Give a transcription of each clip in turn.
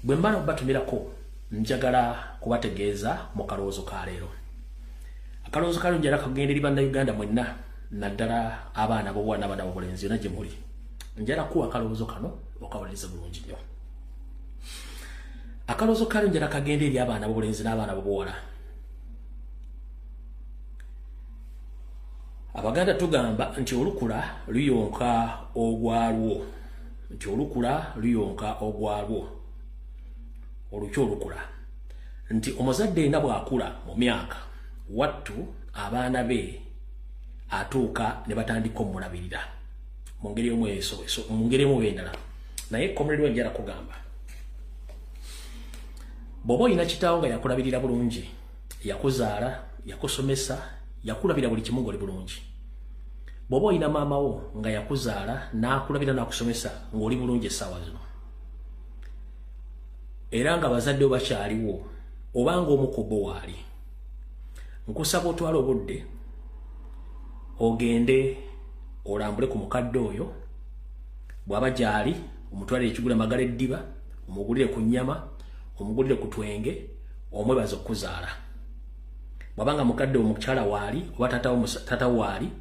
bwe mbala batumirako njagala kubategeeza mu kalowoozo ka leero. Akalowoozo ka leero njagala kagendera bannayuganda mwenna naddala abaana b'obuwala n'abaana b'obulenzi yonna gye muli. Njagala kuwa akalowoozo kano okawuliriza bulungi nnyo. Akalowoozo ka leero njagala kagenda eri abaana b'obulenzi n'abaana b'obuwala. Abaganda tugamba nti olukula luyonka ogwalwo. Nti olukula luyonka ogwalwo. Olukyo olukula. Nti omuzadde nga bw'akula mu myaka wattu abaana be atuuka ne batandika omulabirira. Mu ngeri mu ngeri endala. Naye komererwa njala kugamba. Bw'oba olina kitaawo nga yakulabirira bulungi, yakuzaala, yakusomesa, yakulabira buli kimu ng'oli bulungi. Bw'oba olina maama wo nga yakuzaala n'akulabira n'akusomesa ng'oli bulungi essaawa zino. Era nga bazadde bo bakyaliwo obanga omu ku bo waali. Nkusaba otwala obudde ogende olambule ku mukadde oyo bw'aba gy'ali omutwalire ekigula magala eddiba, omugulire ku nnyama, omugulire ku twenge, omwebaza okuzaala. Bw'abanga mukadde omukyala waali oba tata waali,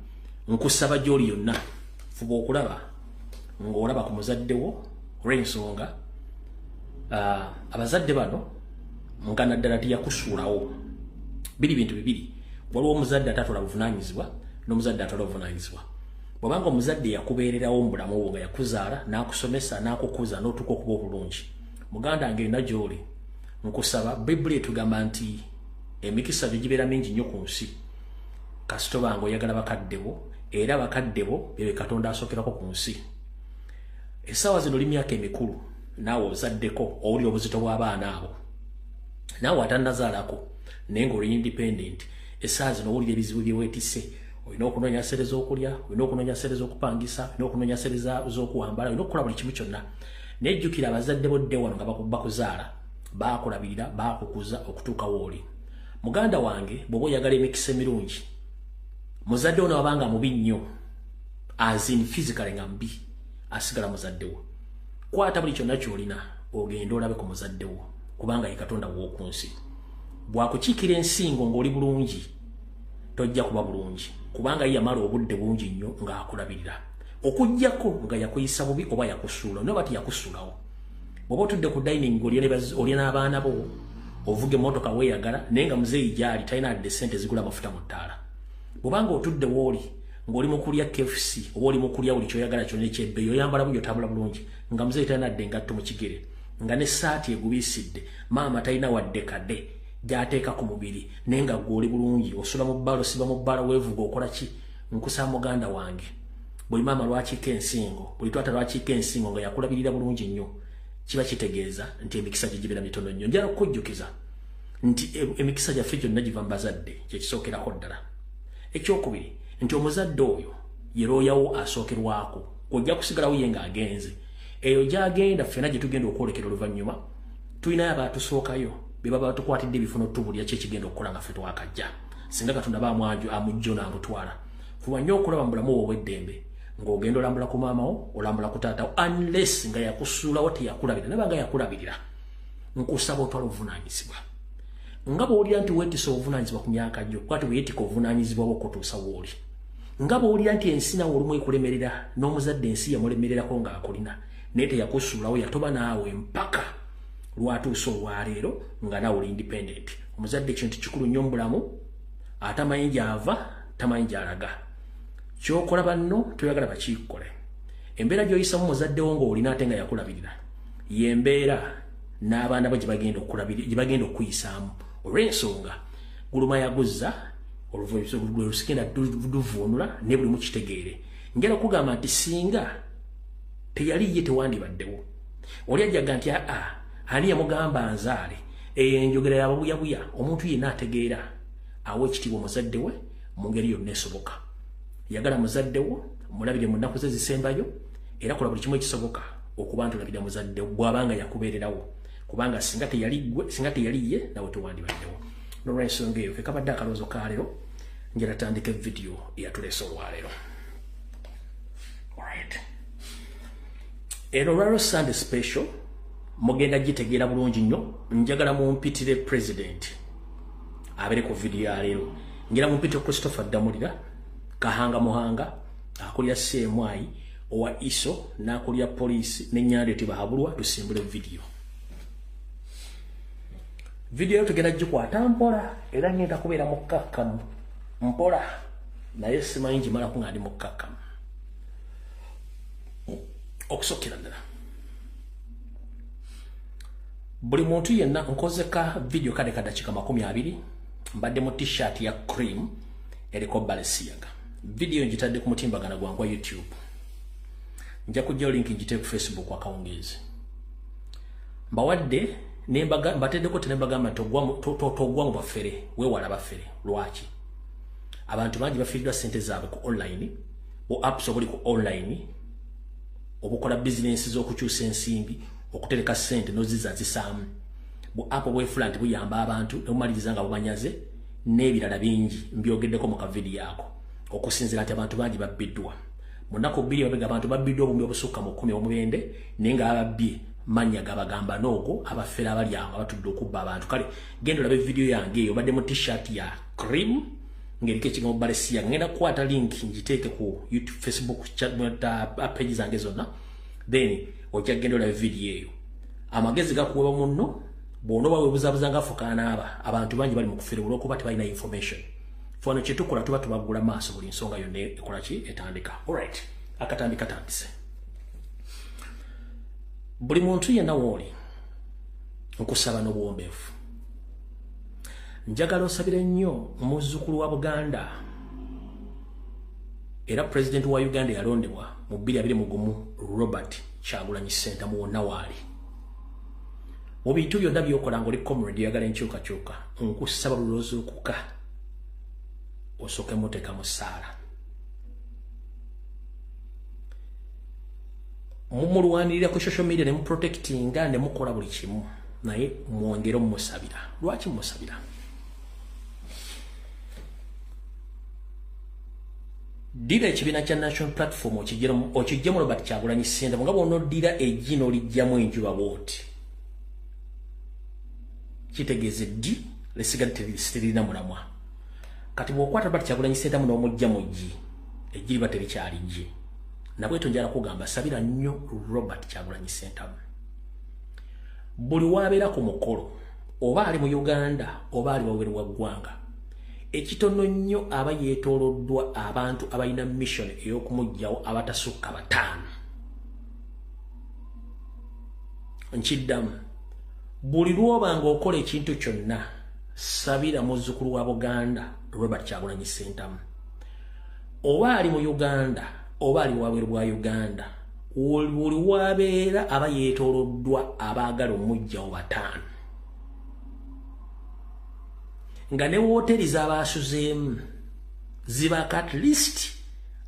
nkusaba gy'oli yonna fuba okulaba ng'olaba ku muzadde wo olw'ensonga abazadde bano nga naddala tiyakusuulawo. Biri bintu bibiri. Waliwo omuzadde atatwala buvunaanyizibwa n'omuzadde atwala obuvunaanyizibwa. Bw'obanga omuzadde yakubeererawo mu bulamu bwo nga yakuzaala n'akusomesa n'akukuza n'otuuka okuba obulungi, muganda wange yonna gy'oli nkusaba, Bayibuli etugamba nti emikisa gyo gibeera mingi nnyo ku nsi kasita obanga oyagala bakadde bo, era bakadde bo bye Katonda asookerako ku nsi. Essaawa zino oli myaka emikulu naawe ozaddeko owulira obuzito bw'abaana abo, naawe atannazaalako naye ng'oli independent. Essaawa zino owulira ebizibu bye weetisse. Olina okunoonya ssere z'okulya, olina okunoonya ssere z'okupangisa, olina okunoonya ssere z'okuwambala, olina okukola buli kimu kyonna. Naye jjukira abazadde bo dde wano nga bakuzaala, baakulabirira, baakukuza okutuuka w'oli. Muganda wange bw'oba oyagala emikisa emirungi, muzadde wo n'abanga mubi nnyo, as in physically nga mubi, asigala muzadde wo. Kwata buli kyonna ky'olina ogende olabe ku muzadde wo, kubanga ye Katonda w'oku nsi. Bw'akukiikira ensingo ng'oli bulungi, tojja kuba bulungi, kubanga ye yamala obudde bungi nnyo ng'akulabirira. Okuggyako nga yakuyisa bubi oba yakusuula, naye bati yakusuulawo. Bw'oba otudde ku dining olya n'abaana bo, ovuga emmotoka weeyagala, naye nga muzeeyi gy'ali talina adde ssente zigula amafuta mu ttaala. Bw'obanga otudde w'oli ng'oli mu kulya KFC oba oli mu kulya buli kyoyagala kyonna ekyebbeeyi, oyambala bulungi, otambula bulungi, nga muzeeyi talina adde engatto mu kigere, nga n'essaati egubiisidde, maama talina wadde kadde gy'ateeka ku mubiri, naye nga gw'oli bulungi, osula mu bbala, osiba mu bbala, weevuga, okola ki? Nkusaba muganda wange, buli maama lwakiika ensingo, buli twata lwakiika ensingo nga yakulabirira bulungi nnyo, kiba kitegeeza nti emikisa gye gibeera mitono nnyo. Njala okukujjukiza nti emikisa gyaffe gyonna giva mu bazadde, kye kisookerako ddala. Ekyokubiri nti omuzadde oyo ye looyawo asookerwako, ojja kusigalawo ye ng'agenze. Eyo gy'agenda ffenna gye tugenda okwolekera oluvannyuma, tulinayo abaatusookayo be baba batukwatidde ebifuno tubulya ki ekigenda okukola nga ffe twakajja. Singa Katonda baamwaju amujjo n'amutwala. Fuba nnyo okulaba mu bulamu bwo obw'eddembe ng'ogenda olambula ku maama wo, olambula ku taata wo, unless nga yakusuulawo teyakulabirira. Naba nga yakulabirira, nkusaba otwala obuvunaanyizibwa. Nga bw'owulira nti weetisa obuvunaanyizibwa ku myaka gyo, kwati weetika obuvunaanyizibwa bwo okutuusa w'oli. Nga bw'owulira nti ensi nawe olumu ekulemerera, n'omuzadde ensi yamulemererako ng'akulina, naye teyakusuulawo, yatoba naawe mpaka lwatuusa olwaleero nga naawe oli independent. Omuzadde kintu kikulu nnyo mu bulamu, atamanyi gy'ava, tamanyi gy'alaga. Ky'okola banno toyagala bakiikole. Embeera gy'oyisamu muzadde wo ng'olina ate nga yakulabirira, y'embeera n'abaana bo gye bagenda okuyisaamu. Olw'ensonga guluma yaguzza olusigenda luvuunula ne buli mukitegeere. Njala okugamba nti singa teyali ye tewandibaddewo. Oli ajjaga nti ani yamugamba nzaale, eyo enjogera yababuyabuya. Omuntu yenna ategeera awa ekitiibwa muzadde we mu ngeri yonna esoboka. Yagala muzadde wo, mulabire mu nnaku ze zisembayo, era kola buli kimu ekisoboka okuba nti olabira muzadde wo bw'abanga yakubeererawo, kubanga singa teyali ye nawe tewandibaddewo. N'olw'ensonga eyo ke kabadde akalowoozo ka leero, njala tandika vidiyo eyatuleese olwaleero. Alright. Eno olwaleero Sunday special, mugenda gitegeera bulungi nnyo. Njagala mumpitire president abere ku video ya leero. Ngira mumpitire Christopher Damulira Kahanga Muhanga akulya CMI owa ISO n'akulya police n'ennyande tibahabulwa tusimbule video. Video tugenda gikwata mpola era ngenda kubeera mukkakkamu mpola naye simanyi gimala ku nga ndi mukkakkamu. Okusokera ddala buli muntu yenna nkozeka video kade kadakika 20 mbadde mu t-shirt ya cream eriko Balenciaga. Video njitadde ku mutimbagana gwangu wa YouTube. Nja kujja link njite ku Facebook akawungezi. Mbawadde nembaga mbateddeko tenembagamba togwa mu bafere wewala bafere lwaki abantu bangi bafiridwa sente zaabwe ku online bo apps obuli ku online obukola business z'okukyusa ensimbi okutereka sente noziza zisaamu bo app bwefullant buyamba abantu omaliriza nga bumanyaze n'ebirala bingi mbyogeddeko mu kavidiyo ako okusinzira nti abantu bangi babbiddwa munako bbiri babega abantu babbiddwa obumbi obusukka mu 10 omubende nenga ababbye manya gabagamba nogo abafera abalyanga batudde okubba abantu kale gendo labe video yange eyo badde mu t-shirt ya cream ngerike kiga mu Balenciaga ngenda kwata link njiteeke ku YouTube Facebook page zange zonna then ojja gendo labe video eyo amagezi gakuweba munno bono bawe buzabuzanga afukana abantu bangi bali mu kufere olwokuba tebalina information fano kyetukola tuba tubagula maaso buli nsonga yonna ekola ki etandika. Alright, akatandika tandise. Buli muntu yenna woli nkusaba n'obuwombeefu. Njagala osabire nnyo muzzukulu wa Buganda era president wa Uganda yalondebwa mu 2021 Robert Kyagulanyi Ssentamu wonna waali. Mu bintu byonna by'okola ng'oli comrade yagala enkyukakyuka nkusaba luloozi okuka osooke muteeka mu ssaala. Mumulwanirira ku social media ne mu protectinga ne mukola buli kimu naye mwongere mumusabira. Lwaki mumusabira? Dira ekibiina kya National Platform okijjemu Robert Kyagulanyi Ssentamu nga bw'onoddira ejjino lijjamu enjuba bw'oti kitegeeze ddi lesigadde terina mulamwa. Kati bw'okwata Robert Kyagulanyi Ssentamu n'omujja mu ggi ejji liba terikyali ggi. Nabwe tonjala kugamba sabira nnyo Robert Kyagulanyi Ssentamu. Buli wabeera ku mukolo oba ali mu Uganda oba ali wabweru wa ggwanga ekitono nnyo aba yeetooloddwa abantu abalina mission ey'okumugyawo abatasukka 5. Nkiddamu buli lw'oba ng'okola ekintu kyonna sabira muzzukulu wa Buganda Robert Kyagulanyi Ssentamu. Oba ali mu Uganda oba ali wabweru bwa Uganda buli wabeera aba yeetooloddwa abaagala omugyawo 5 nga ne wooteri z'abaasuzeemu zibaako at least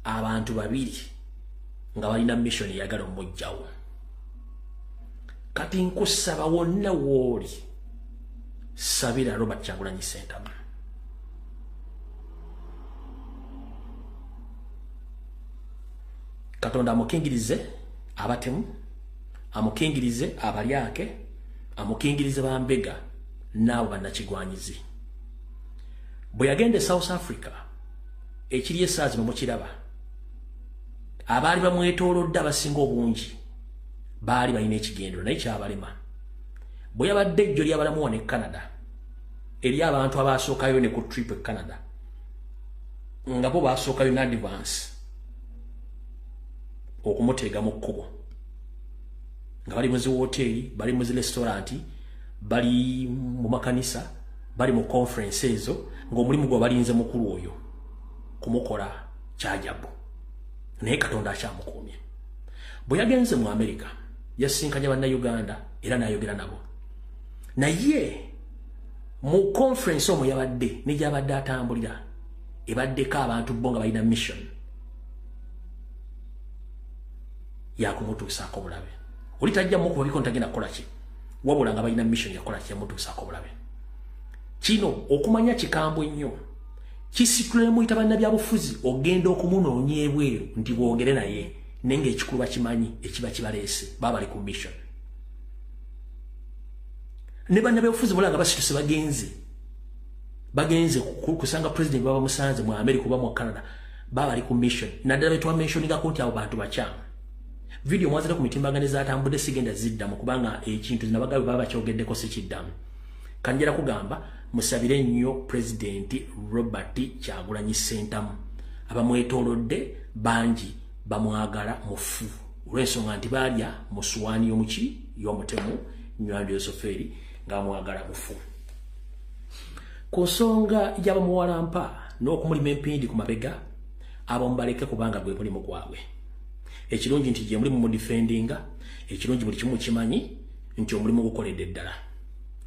abantu 2 nga balina mission eyagala omugyawo. Kati nkusaba wonna wooli sabira Robert Kyagulanyi Ssentamu. Katonda amukingirize abatemu, amukingirize abalyake, amukingirize bambega nabo bannakigwanyizi. Bwe yagende South Africa ekiri esaazi mukiraba abaali bamwetoolodde abasinga obungi baali balina ekigendero naye kyabalema. Bwe yabadde ejjo ly'abalamuwa ne Canada eri abantu abaasookayo ne ku trip e Canada nga bo baasookayo ne advance okumuteega mu kkubo nga bali mu zi hoteli bali mu zi restaurant bali mu makanisa bali mu conference ezo ng'omulimu gwa balinze mukulu oyo kumukola kyajabu naye Katonda akyamukuumye. Bwe yagenze mu America yasinkanya bannayuganda era n'ayogera nabo naye mu conference omwo yabadde ne gy'abadde atambulira ebaddeko abantu bo nga balina mission yakumutuusaako bulabe. Oli tajja mukuba biko ntagenda kukola ki wabula nga balina mission yakola ki yamutuusaako bulabe. Kino okumanya kikambwe nnyo kisitule muyita bannabyabufuzi ogenda okumunoonya ebweru nti bwogere naye nenga ekikulu bakimanyi ekiba kibaleese baba bali ku mission. ne banna befuzi mulanga basituse bagenze kusanga president baba musanze mu America oba mu Canada baba ali ku mission naddala betwa mentioninga konti abo bantu bakyama video mwazira ku mitimbaganiza atambudde sigenda zidda mu kubanga ekintu zinabagabe baba kyogeddeko sikiddamu kanjera kugamba musabire nnyo president Robert Kyagulanyi Ssentamu abamwetolodde bangi bamwagala mufu olw'ensonga nti balya mu suwaani y'omuki y'omutemu nywando yosoferi nga mwagala mufu ku nsonga y'abamuwalampa n'okumulima empindi ku mabega abambaleke kubanga gwe mulimu gwabwe ekirungi nti gye mulimu mu defendinga ekirungi buli kimu kimanyi nti omulimu gukoledde ddala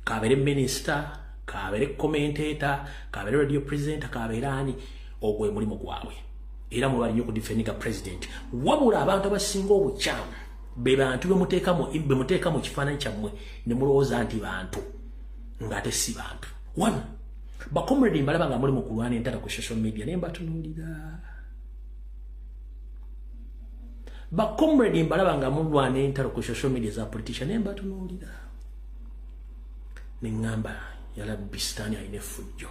kabere minister kabere commentator kabere radio presenter kabere ani ogwe mulimu gwabwe era mubali nnyo ku defendinga president wabula abantu abasinga obukyamu be bantu bemuteeka mu kifaananyi kyammwe ne mulowooza nti bantu ng'ate si bantu one bakomredi mbalaba nga muli mu kulwana entala ku social media naye mbatunuulira bakomredi mbalaba nga mulwana entala ku social media za politician naye mbatunuulira ne ŋŋamba yalabbi sitaani alina effujjo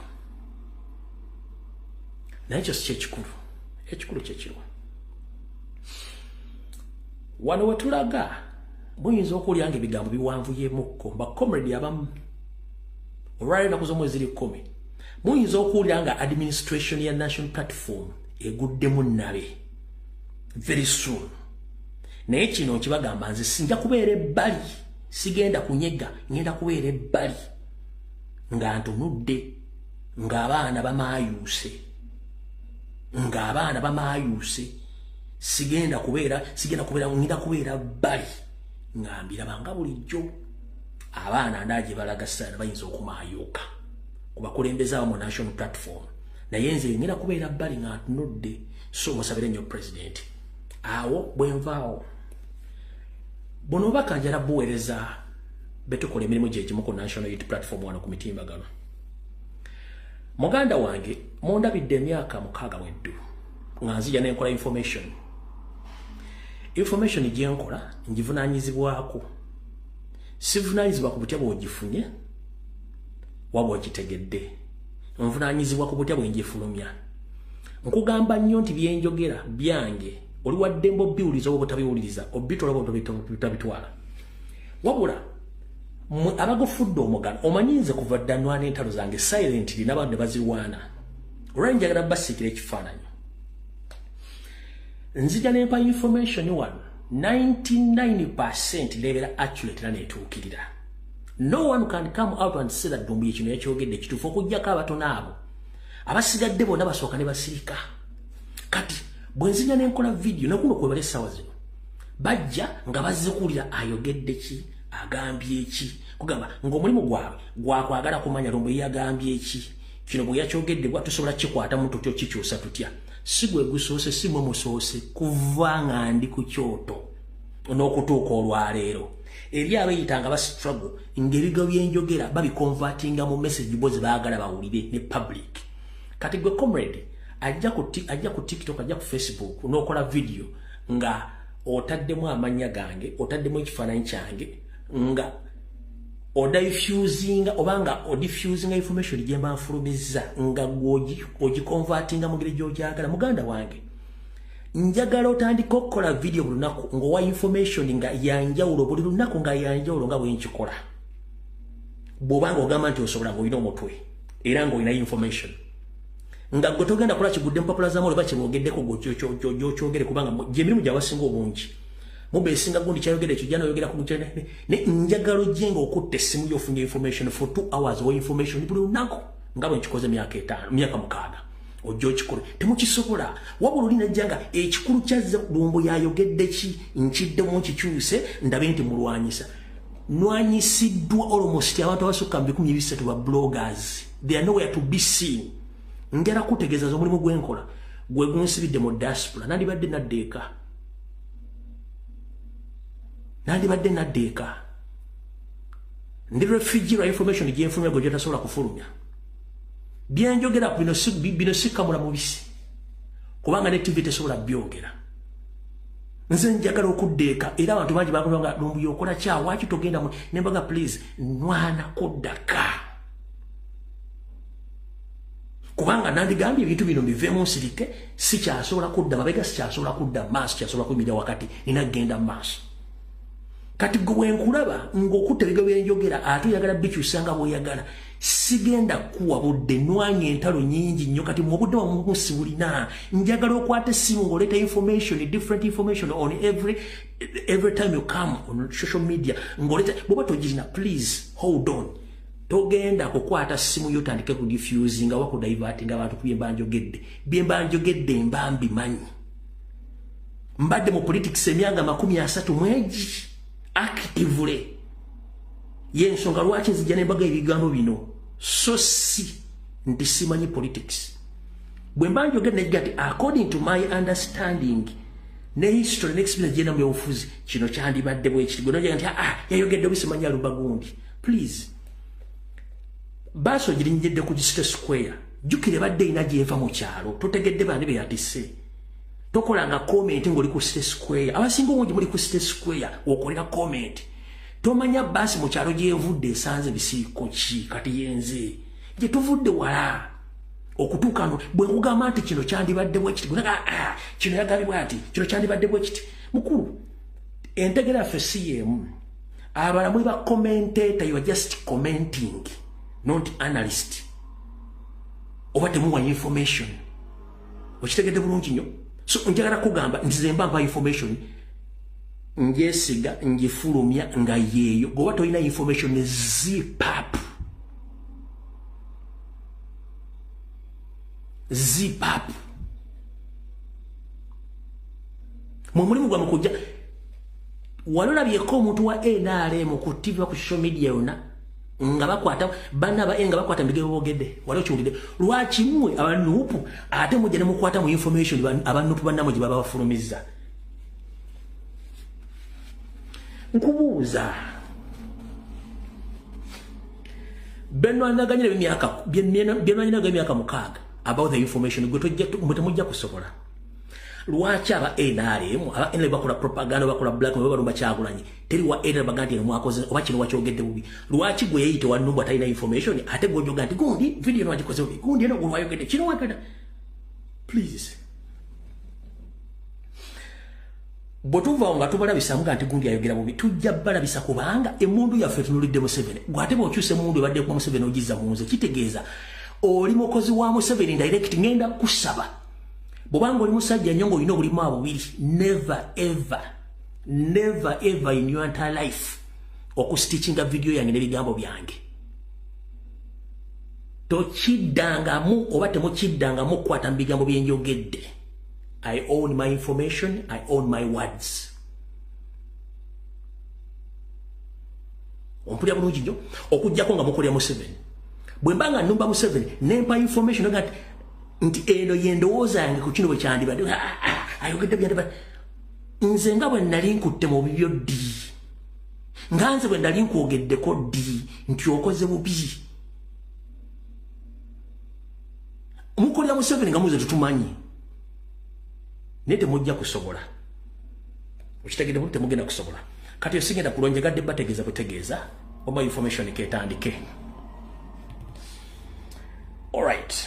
naye ekyo si kyekikulu ekikulu kyekirwa wano we tulaga muyinza okuwulira nga ebigambo biwanvuyemukko bakomredi abamu olwali ennaku z'omwezi 10 muyinza okuwulira nga administration ya national platform eguddemu nabe very soon naye kino nkibagamba nze sinja kubeera ebbali sigenda kunyega ngenda kubeera ebbali nga ntunudde ng'abaana bamaayuuse sigenda kubeera ngenda kubeera bbali ng'ambirabanga bulijjo abaana ndaaje balagasana bayinza okumaayuuka ku bakulembeze abo mu national platform naye nze ngenda kubeera bbali nga ntunudde so musabire nnyo president awo bwenvaawo buno obubaka njala buweereza betukola emirimu gyegimu ku national youth platform wano ku mitimbagano muganda wange mundabidde emyaka 6 weddu nga nzija nenkola information gyenkola ngivunaanyizibwako sivunaanyizibwa ku butya bw'ogifunye wabwa ogitegedde nvunaanyizibwa ku butya bw'engifulumya nkugamba nnyo nti byenjogera byange oli waddembe obbiwuliza oba obutabiwuliriza obbitwala oba obutabitwala wabula abagufudde omugano omanyinze kuva dda nwana entalo zange silently n'abantu ne bazirwana olwali njagala basiikira ekifaananyi nzija nempa information wano 99% lebeera accurate era neetuukirira no one can come out and say that Dumbuya kino yakyogedde kituufu okuggyako abatono abo abasigadde bonna basooka ne basirika kati bwe nzija nenkola video nakuno kwebala essaawa zino bajja nga bazze kuwulira ayogedde ki agambye ki kugamba ng'omulimu gwabwe gwakwagala kumanya Dumbuya yagambye ki kino bwe yakyogedde bwa tusobola kikwatamu tutyo kikyusa tutya si gwe gusoose si mwe musoose kuva nga ndi ku kyoto n'okutuuka olwaleero eri abayitanga bastruggle ng'ebigo byenjogera babikonvatinga mu message bo ze baagala bawulire ne public kati gwe comrade ajja ku TikTok ajja ku Facebook n'okola video nga otaddemu amanya gange otaddemu ekifaananyi kyange nga odiffusinga obanga odiffusinga information gyemba nfulumiza nga ogikonvatinga mu ngeri gy'ogyagala muganda wange njagala otandika okukola video buli lunaku ng'owa information nga yanjawulo buli lunaku nga yanjawulo nga bwenkikola bw'obanga ogamba nti osobola ng'olina omutwe era ng'olina information nga gwe togenda kola kigudde mpapula zamu oleba kyebwogeddeko gy'okyogere kubanga gy'emirimu gy'abasinga obungi mubeesinga gundi kyayogera ekyo jyanoyogera ku mutene ne njagala ojje ng'okutta essimu gy'ofunye information for 2 hours owa information buli lunaku nga bwe nkikoze myaka 6 ojja okikole temukisobola wabula olina jjanga ekikulu kyazze Dumbuya yayogedde ki nkiddemu nkikyuse ndabe nti mulwanyisa nwanyisiddwa almost abantu abasukka 13 ba bloggers they are nowhere to be seen ngera kutegeeza z'omulimu gwenkola gwe gunsibidde mu diaspora nandibadde naddeeka ndi refugee lwa information gyenfulumya gwe gyetasobola kufulumya byenjogera ku bino sikamula mubisi kubanga ne TV tesobola byogera nze njagala okuddeeka era abantu bangi bakulanga lumbu yokola kya waki togenda nembaga please nwana kuddaka kubanga nandigambye ebintu bino biveemu nsirike sikyasobola kudda mabega sikyasobola kudda maaso kyasobola kuyimirira wakati nina genda maaso kati gwe nkulaba ng'okutta ebigo byenjogera ate oyagala bikyusanga bw'oyagala sigenda kuwa budde nwanya entalo nyingi nnyo kati mu budde wamu sibulina njagala okwata essimu ng'oleeta different information on every time you come on social media ng'oleeta bw'oba togirina please hold on togenda kukwata ssimu yotandike ku diffuse nga wakudivertinga abantu ku byemba njogedde mba mbimanyi mbadde mu politics emyaka 30 mwegi actively yensonga lwaki nzija nembaga ebigambo bino so si nti simanyi politics bwe mba njogedde negati according to my understanding ne history ne experience jena mu ofuzi kino kyandibadde bwekiti gwe nojja nti yayogedde obisimanya lumba gundi please baso girinjedde ku City Square jukire badde ina gyeva mu kyalo totegedde bane be yatisse tokolanga comment ngoli ku City Square abasinga obungi muri ku City Square okolera comment tomanya basi mu kyalo gyevudde esanze bisiiko ki kati yenze gye tuvudde wala okutuuka no bwe nkugamba nti kino kyandibadde bwekiti gunaga kino yagabibwa ati kino kyandibadde bwekiti mukulu entegera ffe si yemu abalamu ba commentator you are just commenting not analyst oba temuwa information okitegedde bulungi nnyo so njagala kugamba nzize mba information njesiga njifulumya nga yeeyo goba tolina information zipap mu mulimu gwa mukujja walolabyeko omuntu wa NRM ku TV ku social media yona nga bakwata bana ba nga bakwata mbige bogedde wali okyulide lwaki mwe abanupu ate mujja ne mukwata mu information abanupu banamo gye baba bafulumiza nkubuuza benwanaganyira emyaka mukaaga about the information gwe temujja kusobola lwaki aba NRM aba NRM bakola propaganda bakola black balumba kyagulanyi teri wa NRM bagandi mwakoze oba kino wakyogedde bubi lwaki gwe yeyite wanumba talina information ate gojoga nti gundi video no agikoze bubi gundi eno gwayogedde kino wakada please botuva nga tubalabisa mga nti gundi ayogera bubi tujja balabisa kubanga emundu yaffe tunulidde Museveni gwate bokyuse mundu badde ku Museveni ogiza munze kitegeeza oli mukozi wa Museveni direct ngenda kusaba bobanga oli musajja nyongo ino buli mwa bubiri never ever in your entire life okustitchinga video yange nebigambo byange tokiddangamu oba temukiddangamu kwata bigambo byenjogedde I own my information, I own my words. Ompulya bulungi nnyo okujjako nga mukolya Museveni bwe mbanga nnumba Museveni nempa information nga nti eno yendowooza yange ku kino bwe kyandibadde ayogedde byandibadde nze nga bwe nali nkutte mu bibyo ddi nga nze bwe nali nkwogeddeko ddi nti okoze bubi mukolya Museveni nga muze tutumanyi nete mujja kusobola ukitegedde bulute mugenda kusobola kati osigenda kulonje gadde bategeeza butegeeza oba information ketandike all right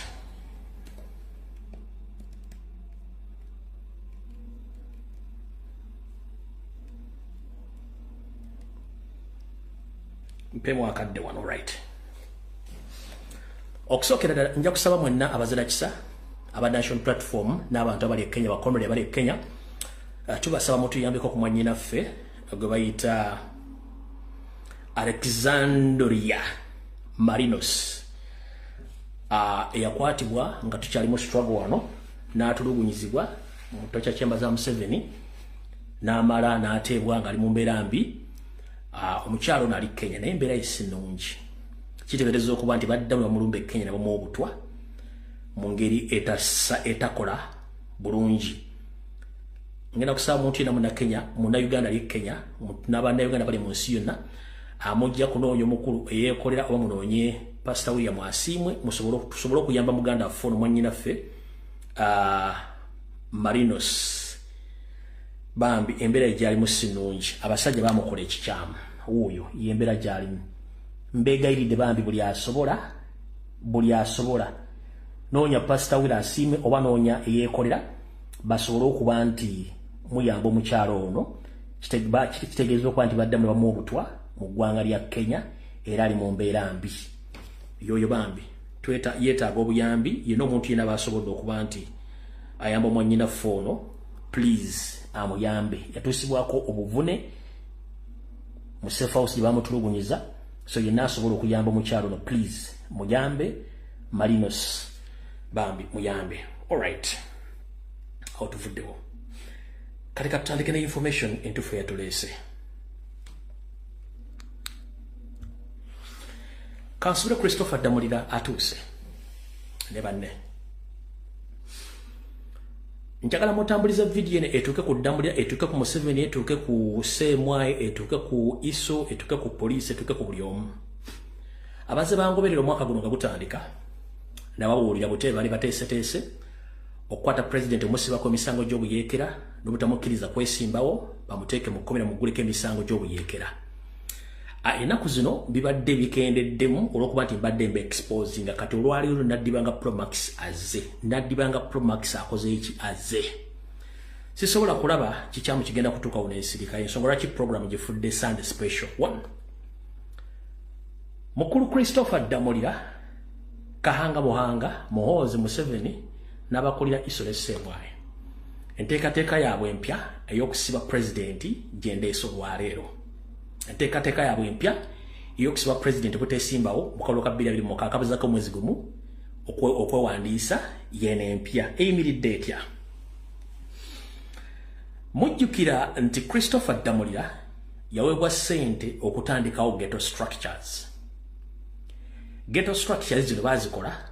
mpemo akadde wano all right okusokera nja kusaba mwenna abazira kisa aba national platform n'abantu abali Kenya bakomere abali Kenya tubasaba mutuyambeko ku mwanyi naffe gwe bayita Alexandria Marinos eyakwatibwa nga tukyali mu struggle wano n'atulugunyizibwa mu tocha chamber za Museveni n'amala n'ateebwa nga ali mu mbeera mbi omukyalo n'ali Kenya naye embeera esinungi kitegeereza okuba nti baddamu bamulumba e Kenya nabo mu obutwa mu ngeri etakola bulungi ngenda kusaba omuntu yenna muna Kenya muna Uganda ali Kenya n'abana Uganda bali mu nsi yonna amujja kunoonya omukulu eyeekolera oba munoonye Pastor William Asimwe tusobole okuyamba muganda waffe ono mwannyinaffe Marinos bambi embera ejali musinunji abasajja bamukola ekikyamu uyo yembera jali mbega iride bambi buli asobola nonya pastor Wirasime oba nonya eyekolera basobola okuba nti muyamba omukyalo ono kitegeeza okuba nti baddamu bamu obutwa mu ggwanga lya Kenya era ali mu mbeera mbi yoyo bambi yeetaaga obuyambi yena omuntu yena basobodde okuba nti ayamba mwanyina foono please amuyambe yatuusibwako obuvune mu safe house gye bamutulugunyiza so yena asobola okuyamba omukyalo no please muyambe Marinos bambi muyambe. Alright, outuvuddewo kati katutandike ne information entufu yatuleese. Kansubira Christopher Damulira atuuse ne banne njagala mutambuliza video ene etuuke ku Damulira etuuke ku Museveni etuuke ku Semwai etuuke ku Iso etuuke ku police etuuke ku buli omu abaze bangoberera omwaka guno nga gutandika nabawulira buteebe bali bateeseteese okukwata president omusibako emisango gy'obuyeekera n'obutamukkiriza kwesimbawo bamuteeke mu kkomera mugguleko emisango gy'obuyeekera. Ennaku zino bibadde bikendeddemu olw'okuba nti mbadde mba exposing nga kati olwaleero naddibanga Promax aze naddibanga Promax akoze eki aze sisobola kulaba kikyamu kigenda kutuuka wuneesirika ensonga lwaki program gifudde Sunday special 1 mukulu Christopher Damulira Kahanga Muhanga Muhoozi Museveni n'abakulira Isole Semwai enteekateeka yaabwe empya ey'okusiba pulezidenti gyendeesa olwaleero. Enteekateeka yaabwe empya ey'okusiba pulezidenti buteesimbawo mu kalulu ka 2026 kabuzako omwezi gumu okwewandiisa yeena empya eyimiridde etya. Mujjukira nti Christopher Damulira yaweebwa ssente okutandikawo ghetto structures. Ghetto structures zino bazikola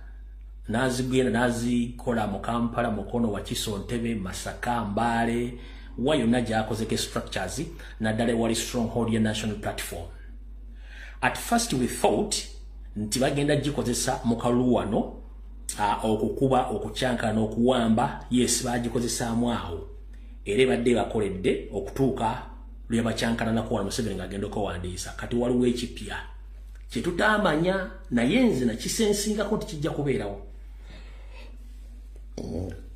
nazikola mu Kampala, Mukono, Wakiso, Ntebe, Masaka, Mbale wa yonna gy'akozeko structures naddala wali stronghold ya national platform. At first we thought nti bagenda gikozesa mu kalulu wano okukuba okucyankana n'okuwamba yes bagikozesaamu awo era badde bakoledde okutuuka lwe bacyankana nakuwala Museveni ng'agenda okuwandiisa kati waliwo ekipya kye tutaamanya naye nze nakisensingako nti kijja kubeerawo.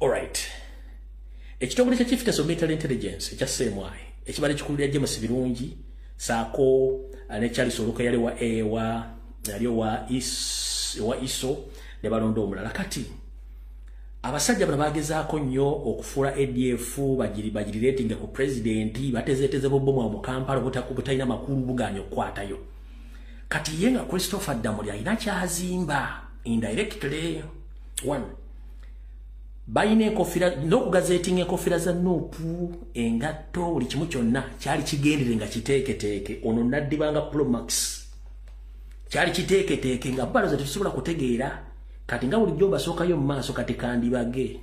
Alright, ekitongole kya Chief of Military Intelligence ekya Semwai ekibadde kikulira James Birungi saako ne Charles Oluka yali wa Iso ne balonda omulala kati abasajja bano bagezaako nnyo okufuula ADF bagirireetinga ku presidenti batezeeteze bobomu mu Kampala butalina makulu buganya okukwatayo kati ye nga Christopher Damulira alina kyazimba indirectly. 1 bayina enkofira n'okugazeetinga enkofira za Nuupu engatto buli kimu kyonna kyali kigendere nga kiteeketeeke ono naddibanga Promax kyali kiteeketeeke nga balo ze tusobola kutegeera kati nga bulijjo basookayo mu maaso kati kandibage.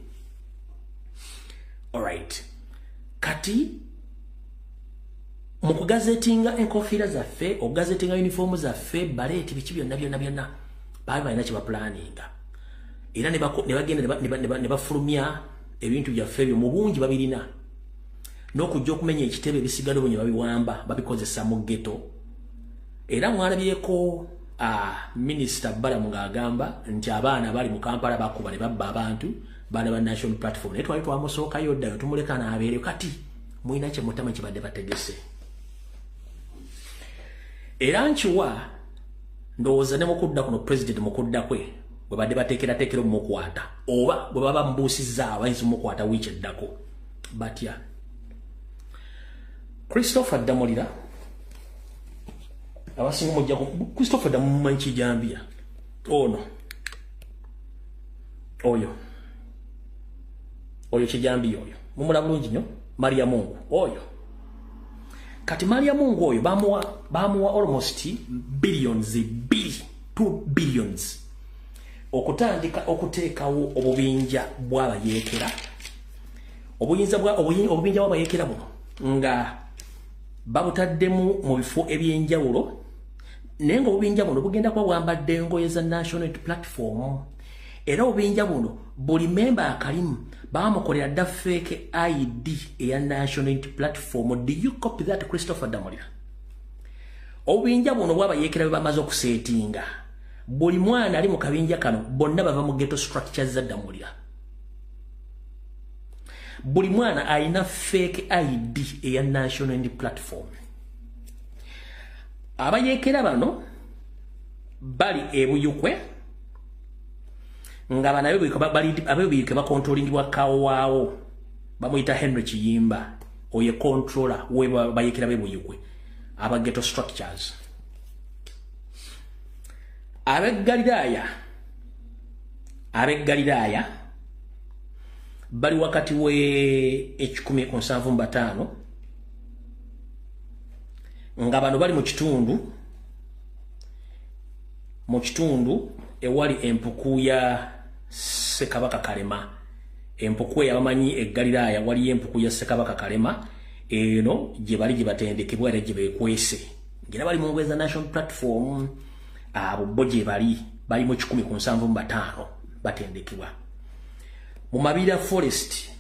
Alright, kati mu kugazeetinga enkofira zaffe okugazeetinga uniform zaffe baleeti biki byonna baali balina kye bapulaninga era ne bagenda ne bafulumya ebintu byaffe ebyo mu bungi babirina n'okujja okumenya ekitebe ebisigalo bwe babiwamba babikozesa mu ghetto. Era mwalabyeko Minister Balamu ng'agamba nti abaana bali mu Kampala bakuba ne babba abantu baana ba national platform naye twali twamusookayo ddayo tumuleka n'abeere kati mulina kye mutama kibadde bategese. Era nkiwa ndowooza ne mukudda kuno president mukudda kwe bwe badde bateekerateekera omukwata oba bwe baba mbuusizza abayinza omukwata wiiki eddako batya. Christopher Damulira abasinga mujja Christopher Damulira kijambia oyo kijambia oyo mumula bulungi nnyo Maria Mungu oyo kati Maria Mungu oyo bamuwa almost billions 2 billions okutandika okuteekawo obubinja bw'abayeekera obubinja bw'abayeekera buno nga babutaddemu mu bifo ebyenjawulo naye nga obubinja buno bugenda kuba bwambadde engoye za national platform era obuyinja buno buli member akalimu bamukolera dda fake ID eya National Unity Platform. Do you copy that, Christopher Damulira? Obuyinja buno bwabayeekera bwe bamaze okusetinga buli mwana ali mu kabinja kano bonna bava mu ghetto structures za Damulira. Buli mwana alina fake ID eya National Unity Platform. Abayeekera bano bali ebuyukwe nga bana abebuyuke bakontrolingibwa kawaawo bamuyita Henry Kiyimba oye controller we bayekera bebuyukwe aba ghetto structures. Abegalilaya bali wakati we 175 nga bano bali mu kitundu ewali empuku ya Ssekabaka Kalema. Empuku yabamanyi egalilaya wali empuku ya Ssekabaka Kalema eno gye bali gye batendekebwa era gye bekwese ngira bali mu ngweza National Platform abo bo gye bali mu 175 batendekebwa. Mu Mabira Forest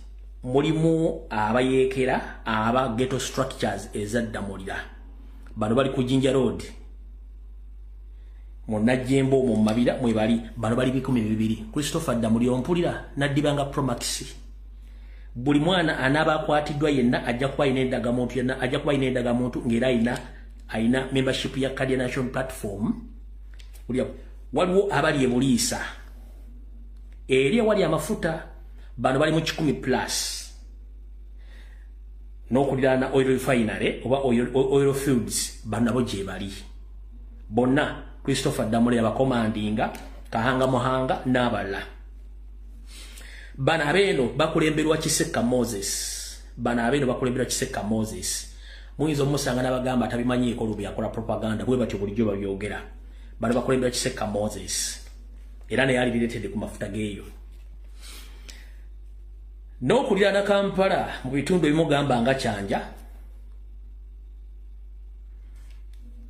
mulimu abayeekera aba ghetto structures eza Damulira. Bano bali ku Jinja Road Munajjembo mu Mabira mwe bali bano bali 1200. Christopher Damulira ompulira naddibanga Promax. Buli mwana anaba akwatiddwa yenna ajja kuba ina endagamuntu ngera aina membership ya Kadi National Platform. Waliwo abali ebuliisa eri wali amafuta bano bali mu 10+. N'okuliraana oil refinery oba oil fields bano nabo gye bali bonna. Christopher Damulira bakomandinga Kahanga Muhanga n'abalala. Bana beno bakulemberwa Kiseka Moses. Muyinza omusanga n'abagamba atabimanyiiko lubi akola propaganda bwe batyo bulijjo babyogera. Bano bakulemberwa Kiseka Moses era ne yali related ku mafuta geeyo. N'okuliraana Kampala mu bitundu ebimugamba nga Kyanja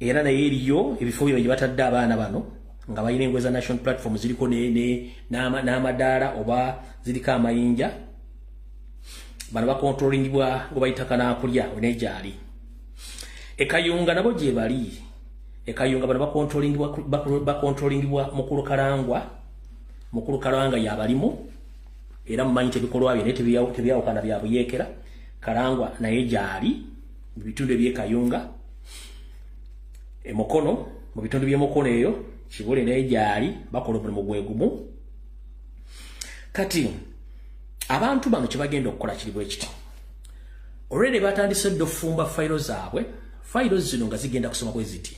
era naye eriyo ebifo bye batadde abaana bano nga bayina engweza National Platform ziriko n'amadaala oba ziriko amayinja. Bano bakontrolingibwa ngo bayita kanaakulya onejali. Ekayunga nabo gye bali. Ekayunga bano bakontrolingibwa Mukulu Kalangwa yabalimu era mumanyi tebikolwa bye tebyawukana bya buyeekera. Kalangwa naye gyali mu bitundu eby'Ekayunga. Emokono mu bitundu by'Emukono eyo Kibule naye gyali bakola omulimu gwe gumu. Kati abantu bano kye bagenda okukola kiri bwe kiti. Already batandise dofumba fayiro zaabwe. Fayiro zino nga zigenda kusoma bwe ziti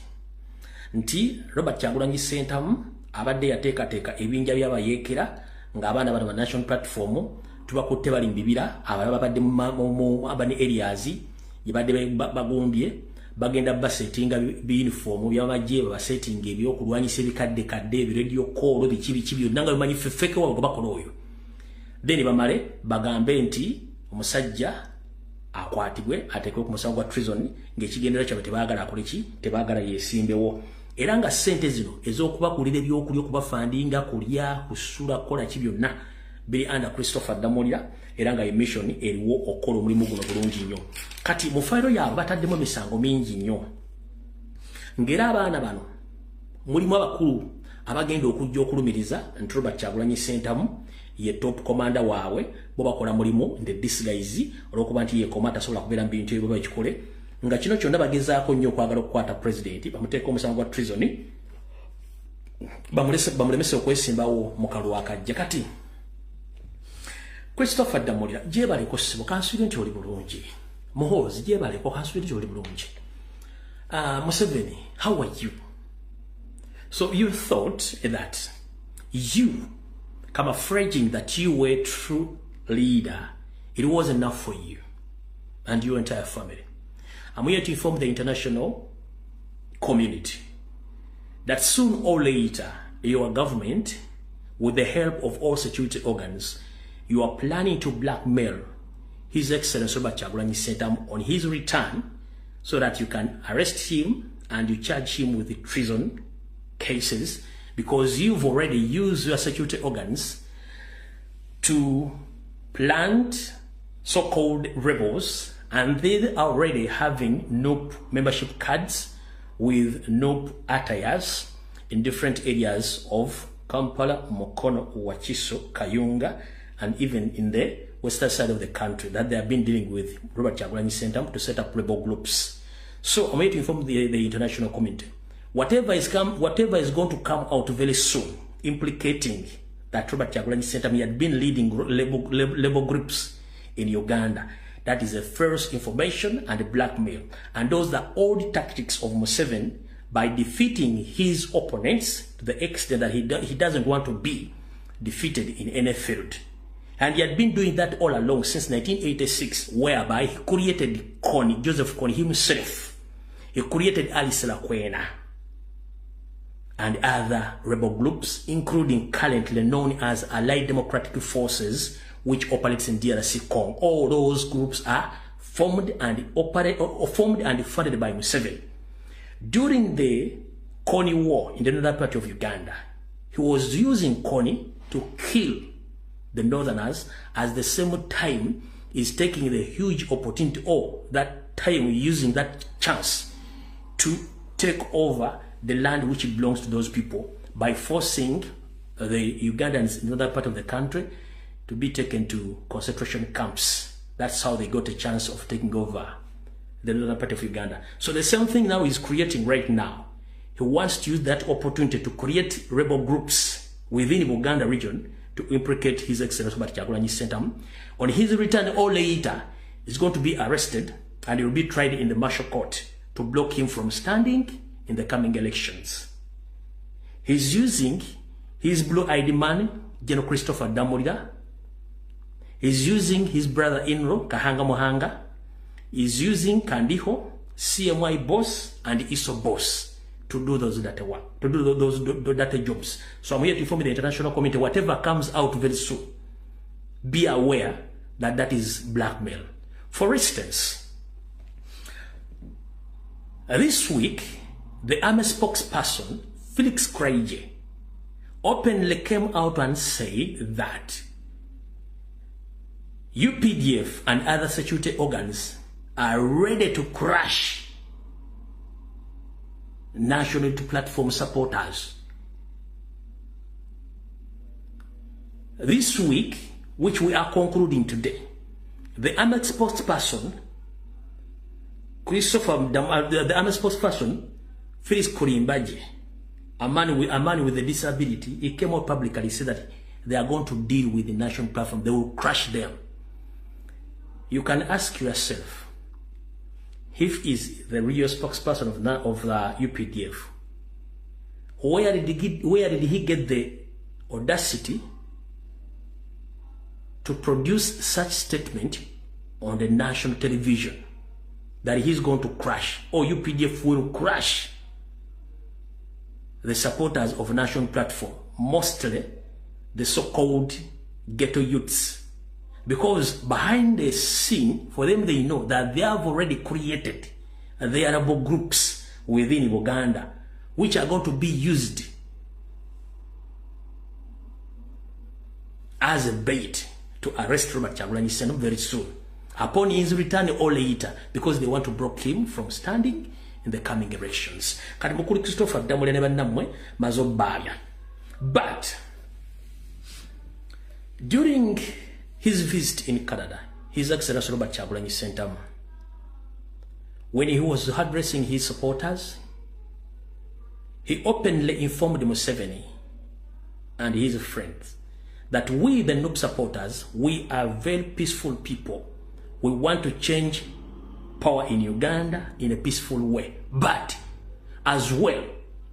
nti Robert Kyagulanyi Ssentamu abadde yateekateeka ebinja by'abayeekera ng'abaana bano ba National Platform tubakutte bali mu bibira abalala babadde mu urban areas gye badde bagumbye bagenda basetinga uniform by'amajje basetinga ebyokulwanyisa ebikadde ebiradio call biki byonna nga bimanyi feke wabo bakola oyo. Then bamale bagambe nti omusajja akwatibwe atekwe ku musango gwa treason ng'ekigendera kyabwe tebaagala akole ki tebaagala yesimbewo. Era nga ssente zino ez'okubakulira ebyokulya okubafandinga kulya kusula kola ki byonna biri under Christopher Damulira era nga emission eriwo okukola omulimu guno bulungi nnyo. Kati mu fayiro yaabwe bataddemu emisango mingi nnyo ng'era abaana bano mulimu abakulu abagenda okujja okulumiriza nti Robert Kyagulanyi Ssentamu ye top commander waabwe bo bakola mulimu the disguise olw'okuba nti ye komanda asobola kubeera mu bintu ebyo bakikole nga kino kyonna bagezaako nnyo okwagala okukwata president bamuteeka omusango gwa treason bamulemese okwesimbawo mu kalwa akajja. Kati Christopher Damulira gyebaleko ssibo kansubire nti oli bulungi. Muhoozi gyebaleko kansubire nti oli bulungi. Museveni, how are you? So you thought that you camouflaging that you were a true leader, it was enough for you and your entire family. I'm here to inform the international community that soon or later your government, with the help of all security organs, you are planning to blackmail His Excellency Robert Kyagulanyi Ssentamu on his return so that you can arrest him and you charge him with the treason cases because you've already used your security organs to plant so-called rebels, and they are already having NUP membership cards with NUP attires in different areas of Kampala, Mukono, Wakiso, Kayunga, and even in the western side of the country that they have been dealing with Robert Kyagulanyi Ssentamu to set up rebel groups. So I'm here to inform the international community. Whatever is going to come out very soon, implicating that Robert Kyagulanyi Ssentamu had been leading labor groups in Uganda, that is a false information and blackmail. And those are old tactics of Museveni by defeating his opponents to the extent that he doesn't want to be defeated in any field. And he had been doing that all along since 1986, whereby he created Kony, Joseph Kony himself. He created Alice Lakwena and other rebel groups, including currently known as Allied Democratic Forces, which operates in DRC Congo. All those groups are formed and funded by Museveni. During the Kony War in the northern part of Uganda, he was using Kony to kill the northerners, at the same time is taking the huge opportunity, or that time using that chance to take over the land which belongs to those people by forcing the Ugandans in another part of the country to be taken to concentration camps. That's how they got a chance of taking over the northern part of Uganda. So the same thing now is creating right now. He wants to use that opportunity to create rebel groups within the Uganda region to implicate His Excellency Robert Kyagulanyi Ssentamu. On his return or later, he's going to be arrested and he will be tried in the martial court to block him from standing in the coming elections. He's using his blue-eyed man, General Christopher Damulira. He's using his brother-in-law, Kahanga Mohanga. He's using Kandiho, CMY boss, and ISO boss to do those data work, to do those data jobs. So I'm here to inform the international community, whatever comes out very soon, be aware that that is blackmail. For instance, this week, the army spokesperson, Felix Kraije, openly came out and said that UPDF and other security organs are ready to crush National Unity Platform supporters. This week, which we are concluding today, the army spokesperson, the army spokesperson, Felix Kurimbaje, a man with a disability, he came out publicly and said that they are going to deal with the national platform. They will crush them. You can ask yourself, if he is the real spokesperson of the UPDF, where did he get the audacity to produce such statement on the national television that he's going to crush, or UPDF will crush the supporters of national platform, mostly the so-called ghetto youths? Because behind the scene, for them, they know that they have already created their rebel groups within Uganda, which are going to be used as a bait to arrest Robert Kyagulanyi Ssentamu very soon, upon his return or later, because they want to block him from standing in the coming elections. Kadimukuli Christopher Damulira ne bannamwe mazobbalya. But during his visit in Canada, His Excellency Robert Kyagulanyi Ssentamu, when he was addressing his supporters, he openly informed Museveni and his friends that we, the NUP supporters, we are very peaceful people. We want to change power in Uganda in a peaceful way. But as well,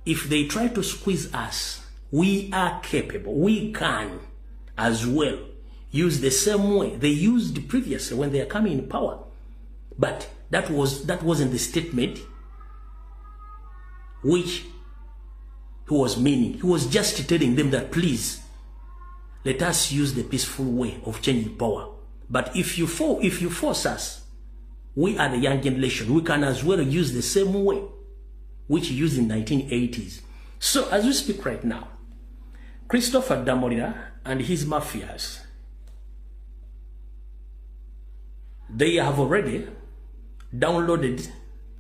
if they try to squeeze us, we are capable, we can as well use the same way they used previously when they are coming in power. But that wasn't the statement which he was meaning. He was just telling them that, please, let us use the peaceful way of changing power. But if you force us, we are the young generation, we can as well use the same way which you used in 1980s. So as we speak right now, Christopher Damulira and his mafias, they have already downloaded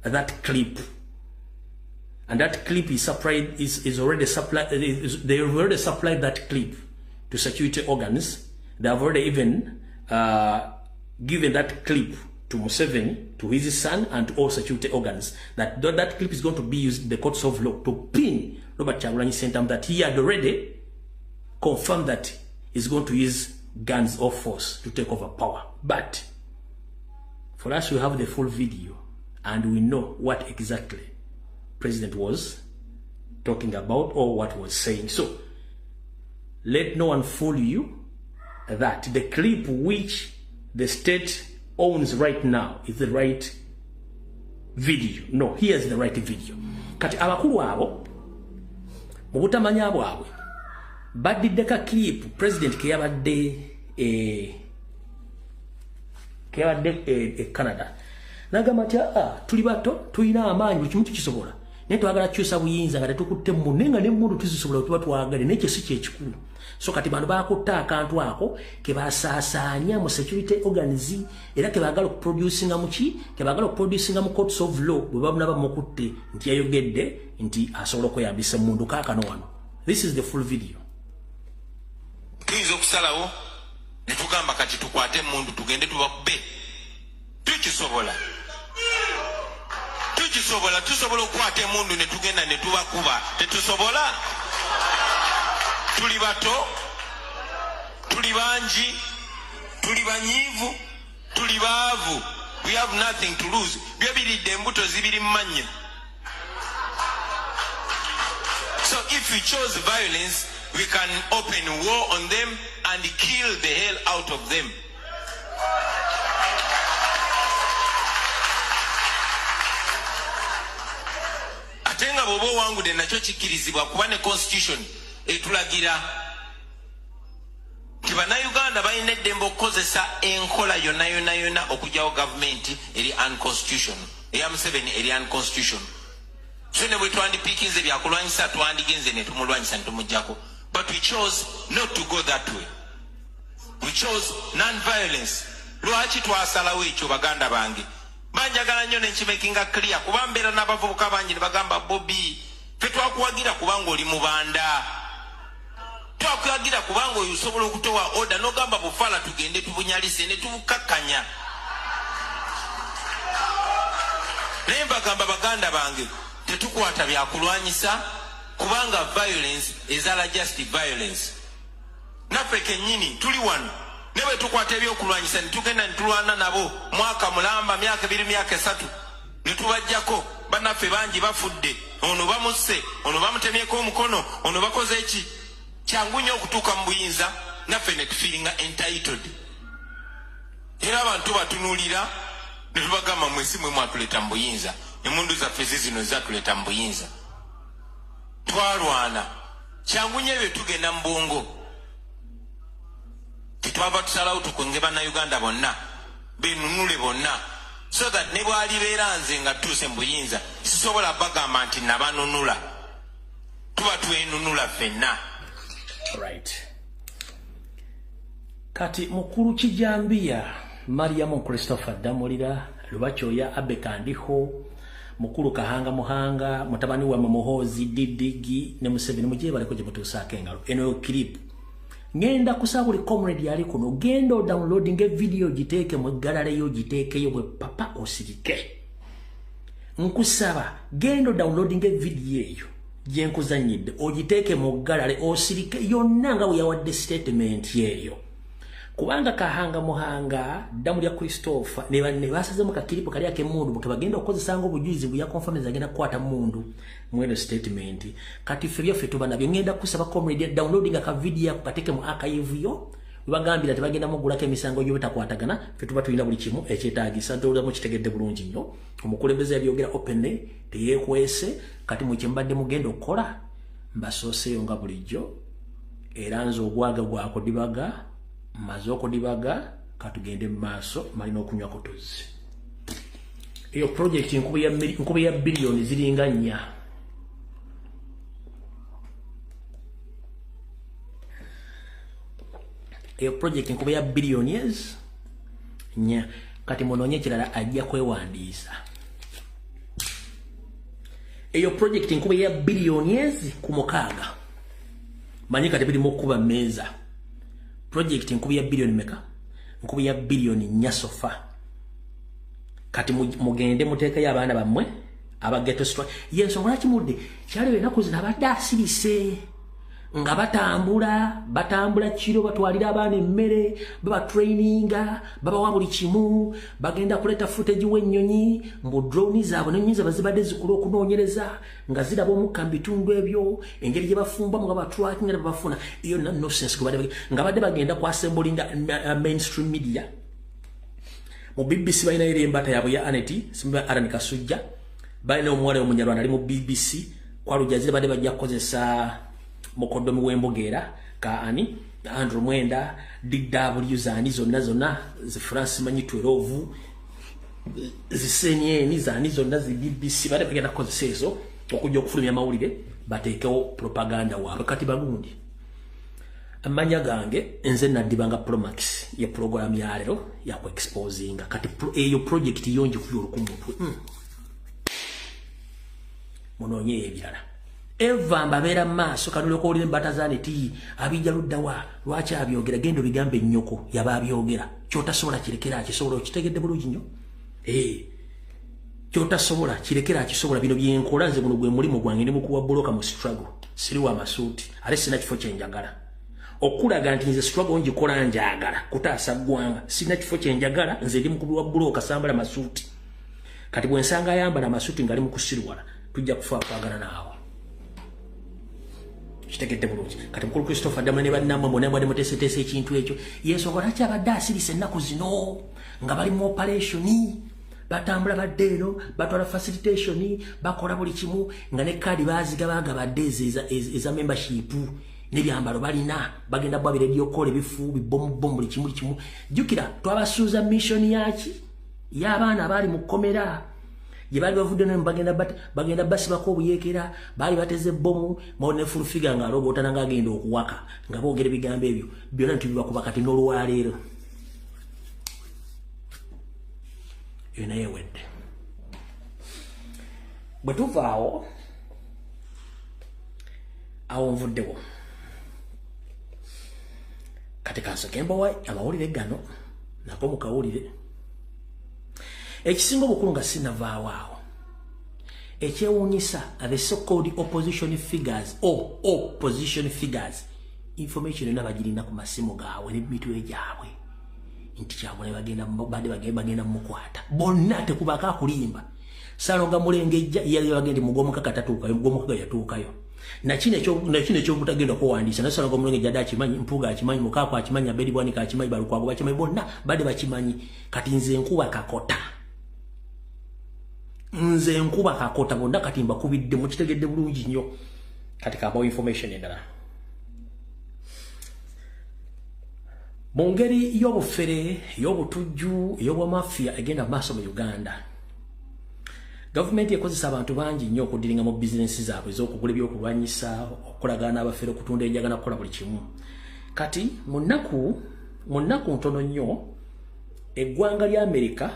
that clip, and that clip is supplied is already supplied. They have already supplied that clip to security organs. They have already even given that clip to Museveni, to his son, and to all security organs. That clip is going to be used in the courts of law to pin Robert Kyagulanyi Ssentamu that he had already confirmed that he's going to use guns or force to take over power. But for us, we have the full video and we know what exactly President was talking about or what was saying. So let no one fool you that the clip which the state owns right now is the right video. No, here's the right video. Kati abakulu abo mu butamanya bwabwe baddiddeka clip President keyabadde Canada nagamba ati tuli bato tulina amaanyi kimu tukisobola naye twagala kyusa buyinza nga tetukutte mu nenga ne mundu tuzisobola tuba twagale n'ekyo si kyekikulu. So kati bantu bakutta akantu ako ke basaasaanya mu security organs era ke bagala okuproducinga muki ke bagala okuproducinga mu courts of law bwe babunaba mukutte nti yayogedde nti asobola okweyambisa mundu kaakano wano. This is the full video. Tuyinza okusalawo ne tugamba kati tukwate mundu tugende tubakube tukisobola tusobola okukwata mundu ne tugenda ne tubakuba tetusobola. Tuli bato, tuli banji, tuli banyivu, tuli baavu. We have nothing to lose. Byebiridde embuto zibiri mmanya. So if we chose violence, we can open war on them and kill the hell out of them. Atenga bobo wangu de nacho kikirizibwa kuba ne constitution etulagira nti bannayuganda balina eddembe okukozesa enkola yonna okugyawo gavumenti eri unconstitutional eya Museveni eri unconstitutional. So ne bwe twandipiikinze byakulwanyisa twandigenze ne tumulwanyisa ne tumuggyako, but we chose not to go that way. We chose non-violence. Lwaki twasalawo ekyo baganda bange? Banjagala nnyo nenkimakinga clear kuba mbeera n'abavubuka bangi ne bagamba Bobby tetwakuwagira kubanga oli mubanda, twakuwagira kubanga oyo osobola okutowa order n'ogamba bufala tugende tubunyalise ne tubukakkanya. Naye mbagamba baganda bange tetukwata byakulwanyisa kubanga violence ezala just violence. Naffe kennyini tuli wano ne bwe tukwata ebyokulwanyisa ne tugenda ne tulwana nabo mwaka mulamba myaka 2 myaka 3 ne tubajjako bannaffe bangi bafudde, ono bamusse, ono bamutemyeko omukono, ono bakoze eki. Kyangu nnyo okutuuka mu buyinza naffe ne tufiiringa entitled. Era abantu batunuulira ne tubagamba mwesi mwe mwatuleta mu buyinza, emundu zaffe zino zatuleta mu buyinza. Twalwana kyangu nnyo ebyo tugenda mu bwongo. Twava tusalawo tukunge bannayuganda bonna benunule bonna, so that ne bwalibeera nze nga tuuse mu buyinza sisobola bagamba nti nabanunula, tuba twenunula ffenna. Right. Kati mukuru Kijambiya Mariam Christopher Damulira, Lubakyoya Abe Kandiho, mukuru Kahanga Muhanga, mutabani wa Muhozi Didigi ne Museveni mujye baliko gye mutuusaako engalo. Eno clip ngenda kusaba buli comrade yali kuno genda downloading video giteeke mu gallery yo giteekeyo bwe papa osirike. Nkusaba genda downloading video eyo gye nkuzanyidde ogiteeke mu gallery osirike yonna nga bwe yawadde statement yeeyo. Kubanga Kahanga Muhanga Damulira Christopher ne basaze mu kakiripo kali yake mundu ke bagenda okukozesa ngo obujulizi buya confirmation agenda kwata mundu mweno statement. Kati ffe byaffe tubana ngenda kusaba comrade downloading aka video yakateke mu archive yo bagambira tebagenda mugulako emisango gyo bitakwatagana ffe tuba tulina buli kimu ekyetaagisa ndola mu kitegedde bulungi nnyo. Omukulembeze yabyogera openly teyekwese kati mu kimbadde mugenda okukola mbasooseyo nga bulijjo era nzo ogwaga gwako dibaga mazoko dibaga katugende maaso malina okunywa kotozi. Iyo project nkube ya billion ziringa nnya. eyo project nkuba ya billionaires nya kati munonye kirala ajja kwewandiisa eyo project nkuba ya billionaires ku mukaaga manyi kati biri mu kuba meza project nkuba ya billion meka nkuba ya billion nyasofa kati mugende muteeka y'abaana bammwe aba ghetto strike yeso ngaki mudde kyale enaku zina abadde asirise nga batambula kiro batwalira abaana emmere baba traininga baba wa buli kimu bagenda kuleta footage w'ennyonyi mbu drone zaabwe n'ennyonyi zaabwe zibadde zikula okunoonyereza nga ziraba omukka mu bitundu ebyo engeri gye bafumbamu nga batracking nga babafuna iyo nonsense nga badde bagenda ku assemblinga mainstream media mu BBC balina eri embata yaabwe ya Aneti simba Aran Kasujja balina omuwala omunyarwanda ali mu BBC kwalujazira badde bajja kukozesa mukodomi w'embogera ka ani Andrew Mwenda DW zani zonna zi France manyi 12 zisenyeni zani zonna zi BBC badde bagenda kukozesa ezo okujja okufulumya amawulire bateekewo propaganda waabwe kati bagundi amanya gange nze nadibanga Promax ya program ya lero ya ku exposinga kati eyo project yonje kuyoro ku mutwe munonye ebirala eva mbabera maso kanule ko olire mbatazane ti abijja luddawa lwacha abyogera gendo bigambe nnyoko yaba abyogera kyotasobola kirekera akisobola kitegedde bulungi nnyo kyotasobola kirekera akisobola bino byenkola nze guno gwe mulimo gwange ndi mukuwa bloka mu struggle siri wa masuti ale sina kifo kyenjagala okulaga nti nze struggle njikola njagala kutaasa gwanga sina kifo kyenjagala nze ndi mukuwa bloka sambala masuti kati bwe nsanga yambala masuti ngali mukusirwala tujja kufa kwagala naawe kitegedde bulungi kati mukulu Christopher Damane bannamwe mbona bwade mutesese ekintu ekyo yeso ngolaki abadde asirise ennaku zino nga bali mu operation batambula baddeno batwala facilitation bakola buli kimu nga ne kadi baziga bagabadde eza membership n'ebyambalo balina bagenda bwa radio call bifu bibombo buli kimu jukira twabasuuza mission yaki y'abaana bali mu komera yebali bavudde ne bagenda basibako obuyekera bali bateze bomu mone full figure nga robota nanga agenda okuwaka nga boogere bigambo ebyo byonna tubiba kuba kati n'olwaleero yona yewedde bwe tuvaawo awo nvuddewo kati kansoke mbawa amawulire gano nako mukawulire ekisinga obukulu nga sinavaawo awo ekyewuunyisa the so-called opposition figures opposition figures information yonna bagirina ku masimu gaabwe n'emitwe gyabwe nti kyabwe bagenda mukwata bonna tekubako akulimba salonga mulengejja yali bagenda mugomukaka tatuukayo mugomukaka yatuukayo nakino ekyobutagenda kuwandiisa nasalonga mulengejja dde akimanyi mpuga akimanyi mukaako akimanyi abedi bwanika akimanyi balukwago bakimanyi bonna badde bakimanyi kati nze nkuba kakota nze nkuba kakota bonna kati mbakubidde mukitegedde bulungi nnyo kati kabawo information endala mu ngeri y'obufere y'obutujju ey'obwamafia egenda maaso mu Uganda gavumenti ekozesa abantu bangi nnyo okudiringa mu bizinesi zaabwe ez'okugula ebyokulwanyisa okukolagana n'abafere okutunda enjagala kukola buli kimu kati mu nnaku ntono nnyo eggwanga lya Amerika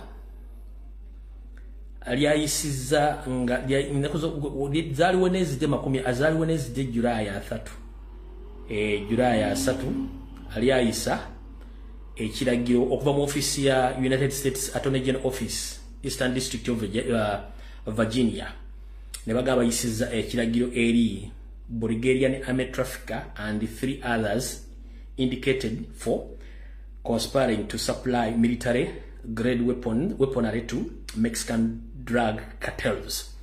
lyayisiza nga zaaliwo n'ezidde azaaliwo n'ezidde Julaayi 3 alyayisa ekiragiro okuva mu ofisi ya United States Attorney General Office Eastern District of Virginia ne bagaba bayisiza ekiragiro eri Bulgarian army trafficker and 3 others indicated for conspiring to supply military grade weaponry to Mexican drug cartels.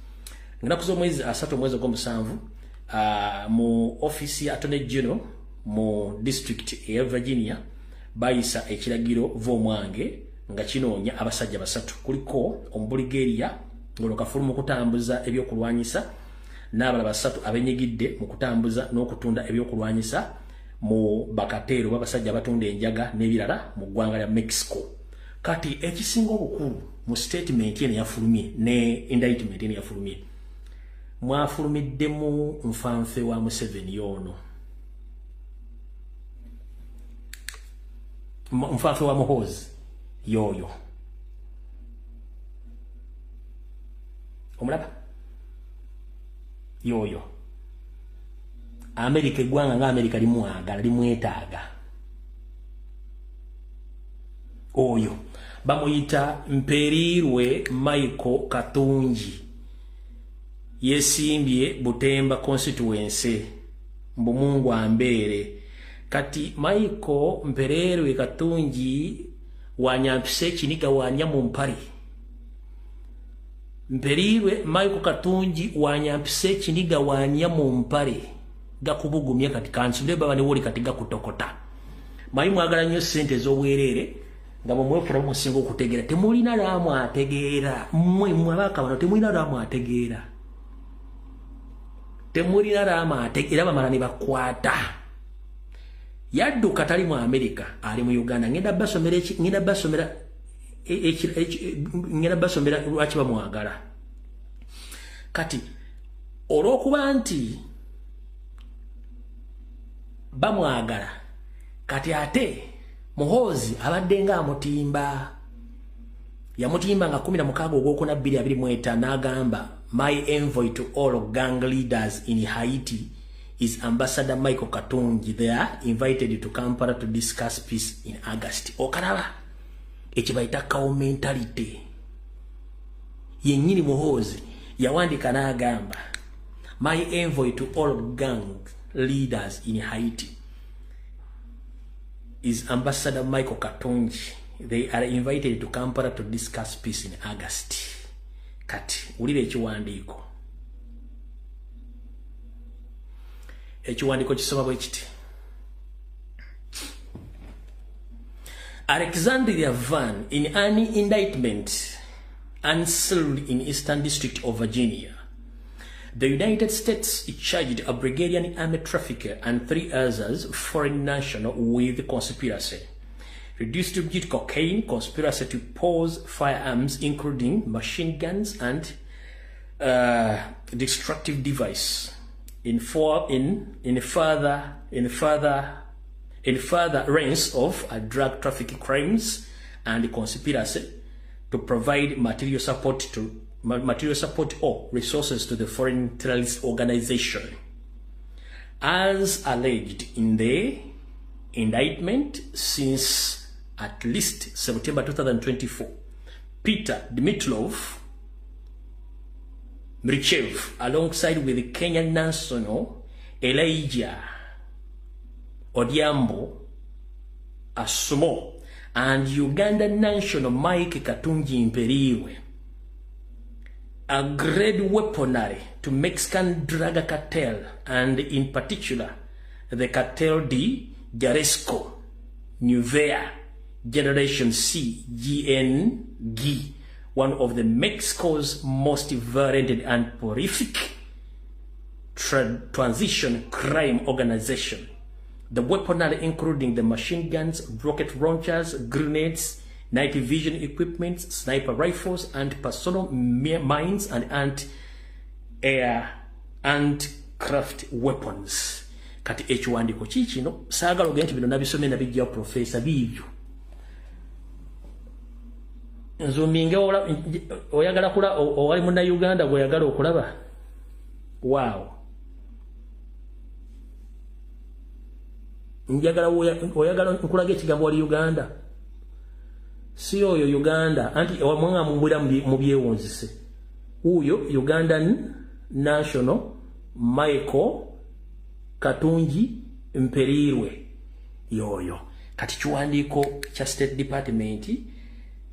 Nginaku z'omwezi 3 mwezi gw'omusanvu mu office ya Attorney General mu district ya Virginia bayisa ekiragiro v'omwange nga kinoonya abasajja 3 kuliko Omubulgaria ng'ono kafulu mu kutambuza ebyokulwanyisa n'abalala 3 abenyigidde mu kutambuza n'okutunda ebyokulwanyisa mu bakatero babasajja abatunda enjaga n'ebirala mu ggwanga lya Mexico. Kati ekisinga obukulu mu statement eno yafulumye ne indictment eno yafulumye mwafulumiddemu nfanfe wa Museveni yono mfafe wa Muhoozi yoyo omulaba yoyo America egwanga nga America limwagala limwetaaga oyo bamuyita Mperirwe Michael Katungi yesimbye Butemba constituency mbumungu ambere kati Michael Mperirwe Katungi wanyampise Kiniga Wanyamumpari Mperirwe Michael Katungi wanyampise Kiniga Wanyamumpari gakubugumya kati kansule baba ne woli kati gakutokota mayi mwagala nnyo sente z'obwerere nga mwe problem musingo okutegeera temulina laamu ategeera mmwe mwabaka bano temulina laamu ategeera temulina laamu ategeera bamala ne bakwata yadduka tali mu America ali mu Uganda ngenda basomera lwaki bamwagala kati olw'okuba nti bamwagala kati ate Muhoozi abadde nga amutimba yamutimba nga 16 ogw'okuna 2025 n'agamba my envoy to all gang leaders in Haiti is Ambassador Michael Katungi. They are invited to Kampala to discuss peace in August. Okaraba ekibaita kawo mentality yennyini Muhoozi yawandika n'agamba my envoy to all gang leaders in Haiti is Ambassador Michael Katungi. They are invited to Kampala to discuss peace in August. Kati ulire ekiwandiko kisoma bwe kiti Alexandria Van in an indictment unsealed in Eastern District of Virginia. The United States charged a Bulgarian army trafficker and 3 others foreign nationals with conspiracy, distribute cocaine, conspiracy to pose firearms, including machine guns and destructive device. In further range of drug trafficking crimes and conspiracy to provide material support or resources to the foreign terrorist organization. As alleged in the indictment, since at least September 2024, Peter Dimitrov Mrichev, alongside with the Kenyan national Elijah Odhiambo Asumo and Ugandan national Mike Katungi Mperirwe, agreed weaponry to Mexican drug cartel and in particular the Cartel de Jalisco Nueva Generation C GNG, one of the Mexico's most violent and horrific transition crime organization. The weaponry including the machine guns, rocket launchers, grenades, night vision equipment, sniper rifles, and personal mines and anti-air and craft weapons. Kati ekiwandiko kikino saagala ogenti bino nabisome nabijja professor bibyo. Nzuminge oyagala kula owali muna Uganda gwe oyagala okulaba. Wow. Njagala oyagala nkulaga ekigambo wali Uganda. Si oyo Uganda anti wamwanga mumbula mu byewunzise. Uyo Ugandan National Michael Katungi Mperirwe yoyo. Kati kiwandiiko kya State Department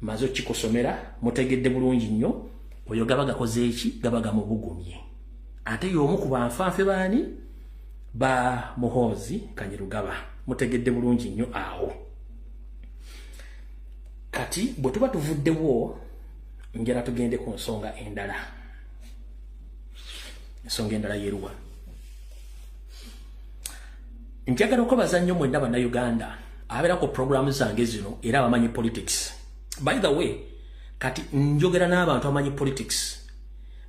mazo kikosomera mutegedde bulungi nnyo oyo gabaga koze eki gabaga mu bugumye. Ate y'omu ku banfanfe baani ba Muhoozi Kanyerugaba mutegedde bulungi nnyo awo. Kati bwe tuba tuvuddewo njala tugende ku nsonga endala. Ensonga endala yeruwa. Njagala okubaza nnyo mwenna bannayuganda abeera ku programu zange zino era abamanyi politics. By the way, kati njogera n'abantu amanyi politics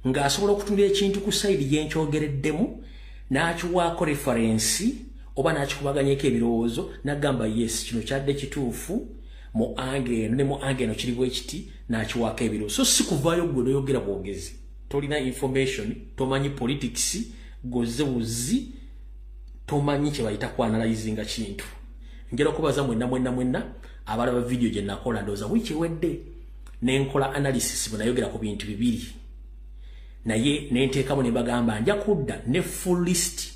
ng'asobola okutunira ekintu ku side y'enkyogereddemu n'akiwaako referensi oba nakikubaganyeko ebirowoozo nagamba yes kino kyadde kituufu mu ange ne mu ange no kiri bwekiti nakiwaako ebirowoozo so si kuvaayo gwe noyogera bwogezi tolina information tomanyi politics goze buzi tomanyi kye bayita kuanalyzinga kintu njera okubaza mwenna abalaba video gye nakola ndowooza wiiki ewedde nenkola analysis bwe nayogera ku bintu bibiri naye nenteekamu ne bagamba nja kudda ne full list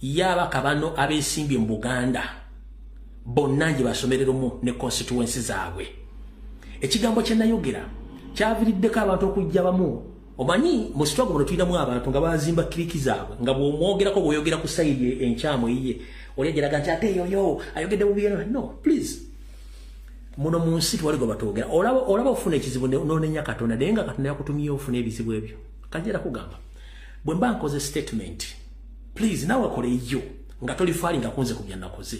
y'abaka bano abesimbye mu Buganda bonna nje basomereramu ne constituency zaabwe ekigambo kye nayogera kyaviriddeko abantu okujja bamu omanyi mu struggle bwe tuyinamu abantu nga bazimba kiriki zaabwe nga bw'omwogerako bw'oyogera ku sayidi enkyamu yiye oliyegeraga nti ate yoyo ayogedde bubi no please muno mu nsi tuwaligo batwogera olaba ofuna ekizibu n'onenya Katonda naye nga Katonda yakutumye ofuna ebizibu ebyo kanjera kugamba bwe mba nkoze statement please nawe koleyo nga tolifaali nga kunze kubya nakoze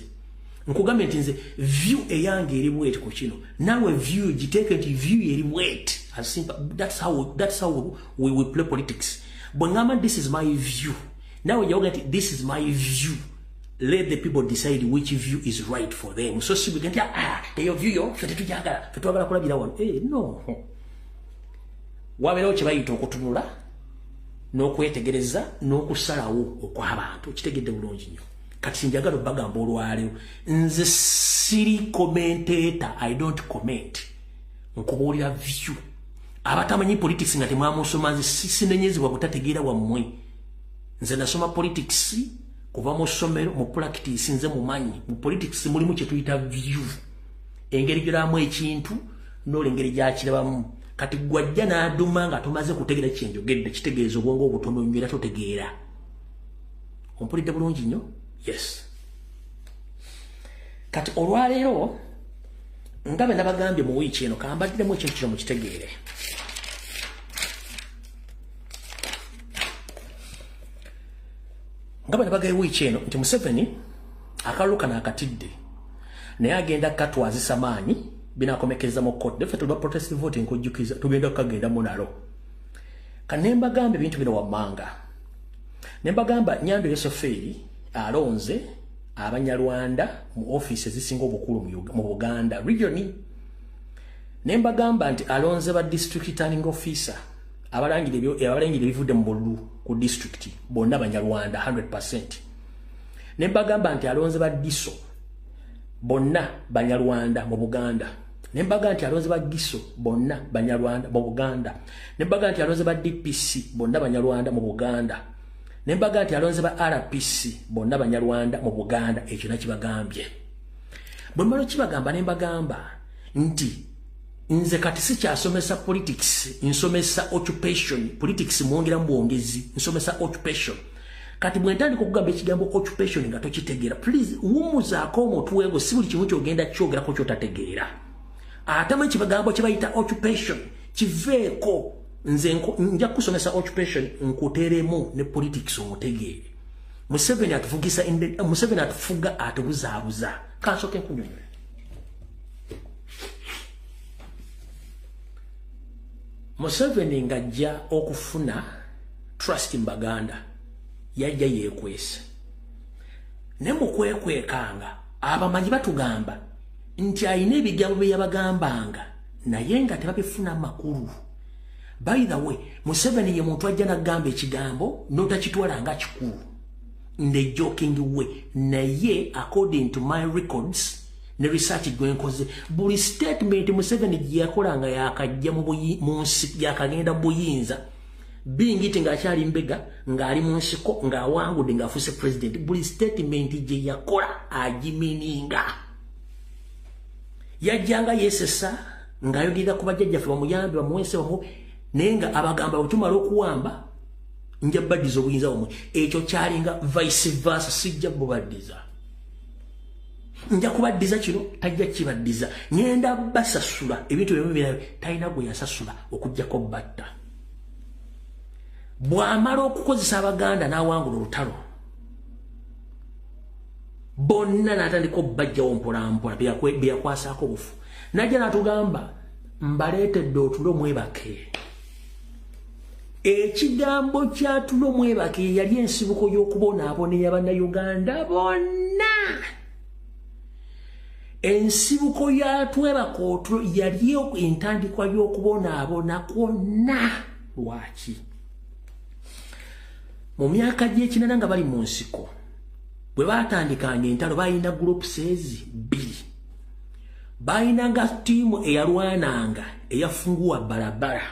nkugambe nti nze view eyange eri bwet ku kino nawe view giteeke nti view eri bwet as simple that's how we play politics bwe ngamba this is my view nawe jawoga nti this is my view let the people decide which view is right for them so si bigenti eyo view yo fete tujagala fetwagala kulabira wano no wabeerawo kye bayita okutunula n'okwetegereza n'okusalawo okw'abantu kitegedde bulungi nnyo kati njagala bagamba olwaleero nze siri commentator I don't comment nkubuulira view abatamanyi politics nga temwamusoma nze sinenyezebwa butategeera wammwe nze nasoma politics kuva mu ssomero mu practice nze mumanyi mu politics mulimu kye tuyita view engeri gyolamu ekintu n'olengeri gyakirabamu kati gwajja n'aduma nga tomaze kutegeera kyenjogedde kitegeeza obwongo obutono nnyo era totegeera ompulidde bulungi nnyo yes kati olwaleero nga bwe nabagambye mu wiiki eno kambaddemu ekintu kino mukitegeere nga bwe nabagaye wiiki eno nti Museveni akalulu kano akatidde naye agenda katwazisa maanyi binakomekeza mu court defe tulwa protest vote nkujjukiza tugenda kagenda munalo kanemba gambe bintu bino wammanga nemba gamba Nyando Yoseferi alonze Abanyarwanda mu office ezisinga obukulu mu Buganda region nemba gamba nti alonze ba district returning officer abalangire bivudde mu Bululu ku district bonna Abanyarwanda 100% nemba gamba nti alonze ba diso bonna Banyarwanda mu Buganda nembaga nti alonze ba Giso bonna Banyarwanda mu Buganda nembaga nti alonze ba DPC bonna Banyarwanda mu Buganda nembaga nti alonze ba RPC bonna Banyarwanda mu Buganda ekyo nakibagambye bwe mmalo kibagamba nembagamba nti nze kati sikyasomesa politics nsomesa occupation politics mwongera mu bwongezi nsomesa occupation kati bwentandika okugamba ekigambo occupation nga tokitegeera please wumuzaako omutwego si buli kimu kyogenda kyogerako kyotategeera atama kibagambo kibayita occupation kiveeko nze nja kusomesa occupation nkuteremu ne politics omutegeere Museveni atufuga atubuzaabuza kansoke nkunyonyola Museveni ngajja okufuna trust in Baganda yajja yekwese ne mukwekwekanga abamanyi batugamba nti ayina ebigambo bye yabagambanga naye nga tebabifuna makulu by the way Museveni ye muntu ajja nagamba ekigambo notakitwala nga kikulu nde joking way naye according to my records ne research gwenkoze buli statement Museveni gye yakolanga yakajja mu nsi yakagenda buyinza bingiti ng'akyali mbega ng'ali mu nsiko ng'awangudde ng'afuuse president buli statement gye yakola agimininga yajjanga yesesa ng'ayogerera ku bajjajjaffe bamuyambe bamuweese naye nga abagamba bwe tumala okuwamba nja baddiza obuyinza bumwe ekyo kyalinga vice versa sijja bubaddiza nja kubaddiza kino tajja kibaddiza ngenda basasula ebintu byo talina gwe yasasula okuggyako batta bw'amala okukozesa Abaganda n'awangula olutalo bonna n'atandika obbajjawo mpolampola byakwasaako obufu najja n'atugamba mbaleetedde otulo mwebake ekigambo kyatulo mwebake yali ensibuko y'okubonaabona ey'Abannayuganda bonna. Ensibuko ya twebako yali entandikwa y'okubonaabona kwonna. Lwaki? Mu myaka gy'ekinana nga bali mu nsiko bwe baatandikanga entalo balina groups bbiri. Balinanga ttiimu eyalwananga eyafunguwa barabara.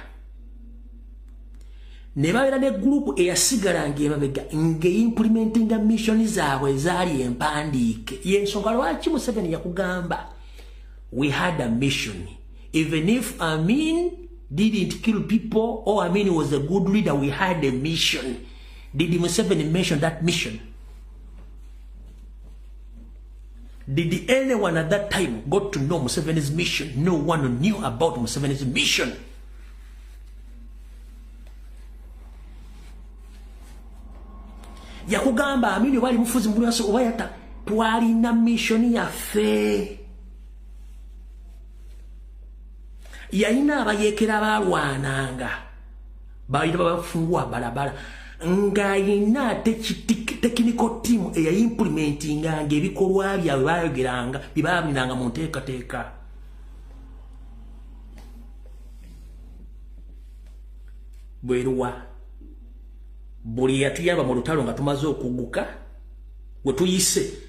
Ne babeera ne group eyasigalanga emabega ng'eimplementinga mission zaabwe ezaali empandiike. Y'ensonga lwaki Museveni yakugamba we had a mission. Even if Amin didn't kill people or Amin was a good leader, we had a mission. Did Museveni mention that mission? Did anyone at that time got to know Museveni's mission? No one knew about Museveni's mission. Yakugamba Amini wali mufuzi mbulaso obayata twalina mission yaffe. Yalina abayekera balwananga balina bafunguwa barabara nga yina technical team implementinga ebikolwa byabwe bayogeranga bibabinanga mu nteekateeka. Bweruwa buli yatuyamba mu lutalo nga tumaze okuguka wetuyise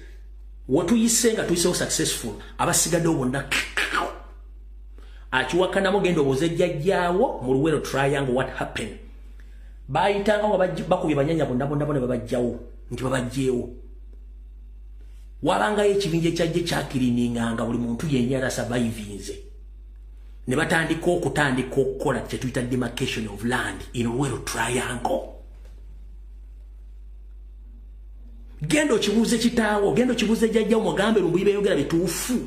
nga tuyisewo successful abasigaddewo bonna akiwakanamu genda obuze jjajjaawo mu Luweero triangle what happened. Bayitanga nga bakubye banyanya bonna ne babajjawo nti babajjeewo. Wabangayo ekibinja ekyajje kyakirininganga buli muntu yennyala survivinze. Ne batandika okukola kye tuyita demarcation of land in Luweero triangle. Gendo kibuuze kitaawo, gendo kibuuze jjajjawo mugambe lumbuyi beeyogera bituufu.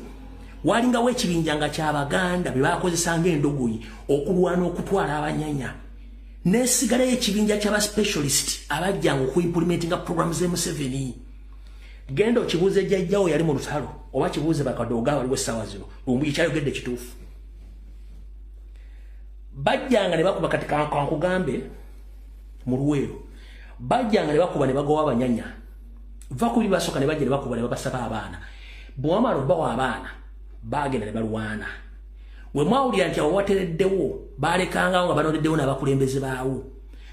Walingawo ekibinja nga ky'Abaganda bye baakozesanga endogoyi okulwana okutwala abanyanya. Nesigalayo ekibinja ky'aba specialist abajjanga okuimplementinga programs M7. Genda okibuuze jjajjawo yali mu lutalo oba kibuuze bakadoga waliwo essaawa zino lumbuyi kyayogedde kituufu. Bajjanga ne bakuba kati kankugambe mu Luweero. Bajjanga ne bakuba ne bagowa abanyanya. Va ku bibasooka ne bajja ne bakuba ne babasaba abaana. Bw'amala obawa abaana bagenda ne balwana. We mwawulira nti awatereddewo balekangawo nga banoleddewo n'abakulembeze baawo.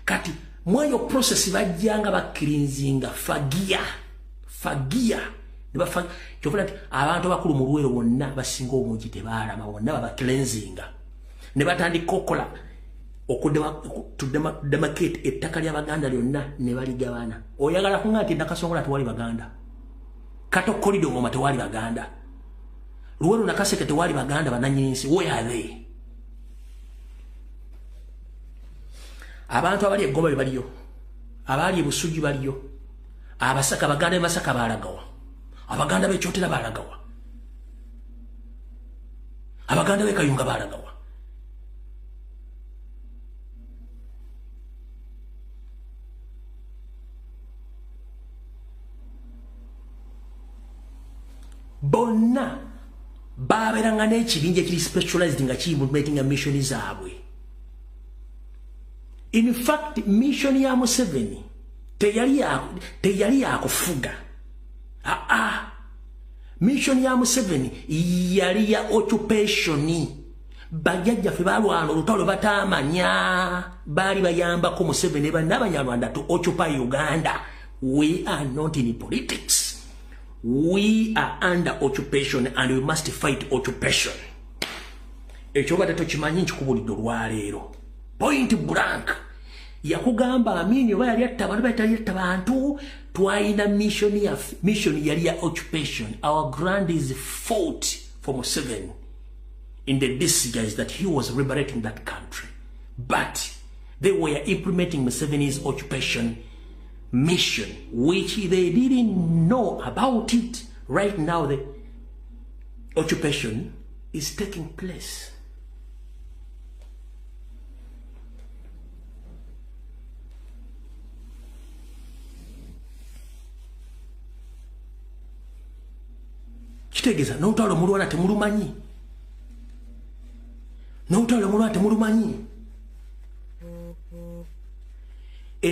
Kati mweyo process bajjanga bakkirinzinga fagia ne bafagia kyofuna nti abantu abakulu mu Luweero bonna basinga obungi tebaalama bonna babakkirinzinga ne batandika okukola okudemarcate ettaka ly'Abaganda lyonna ne baligabana. Oyagala kunga nti Nakasongola tewali Baganda, Kato Corridor Ngoma tewali Baganda, Luweero Nakaseke tewali Baganda bananyinsi. Where are they? Abantu abali e Gombe baliyo, abali e Busugi baliyo, Abasaka Baganda Masaka balagawa, Abaganda b'e Kyotera balagawa, Abaganda b'e Kayunga balagawa. Bonna baberanga n'ekibinja ekiri specialized nga kiimplementinga mission zaabwe. In fact, mission ya Museveni teyali yakufuga. Mission ya Museveni yali ya occupation. Bajjajjaffe balwana olutalo bataamanya baali bayambako Museveni bannabanyarwanda to occupy Uganda. We are not in politics. We are under occupation and we must fight occupation. Ekyoba tetukimanyi nkikubulidde olwaleero. Point blank. Yakugamba Amini oba yali atta bantu batali atta bantu twalina mission yali ya occupation. Our grandees fought for Museveni in the disguise that he was liberating that country. But they were implementing Museveni's occupation mission, which they didn't know about it. Right now, the occupation is taking place. Kitegeeza n'olutalo mulwana temulumanyi. N'olutalo mulwana temulumanyi.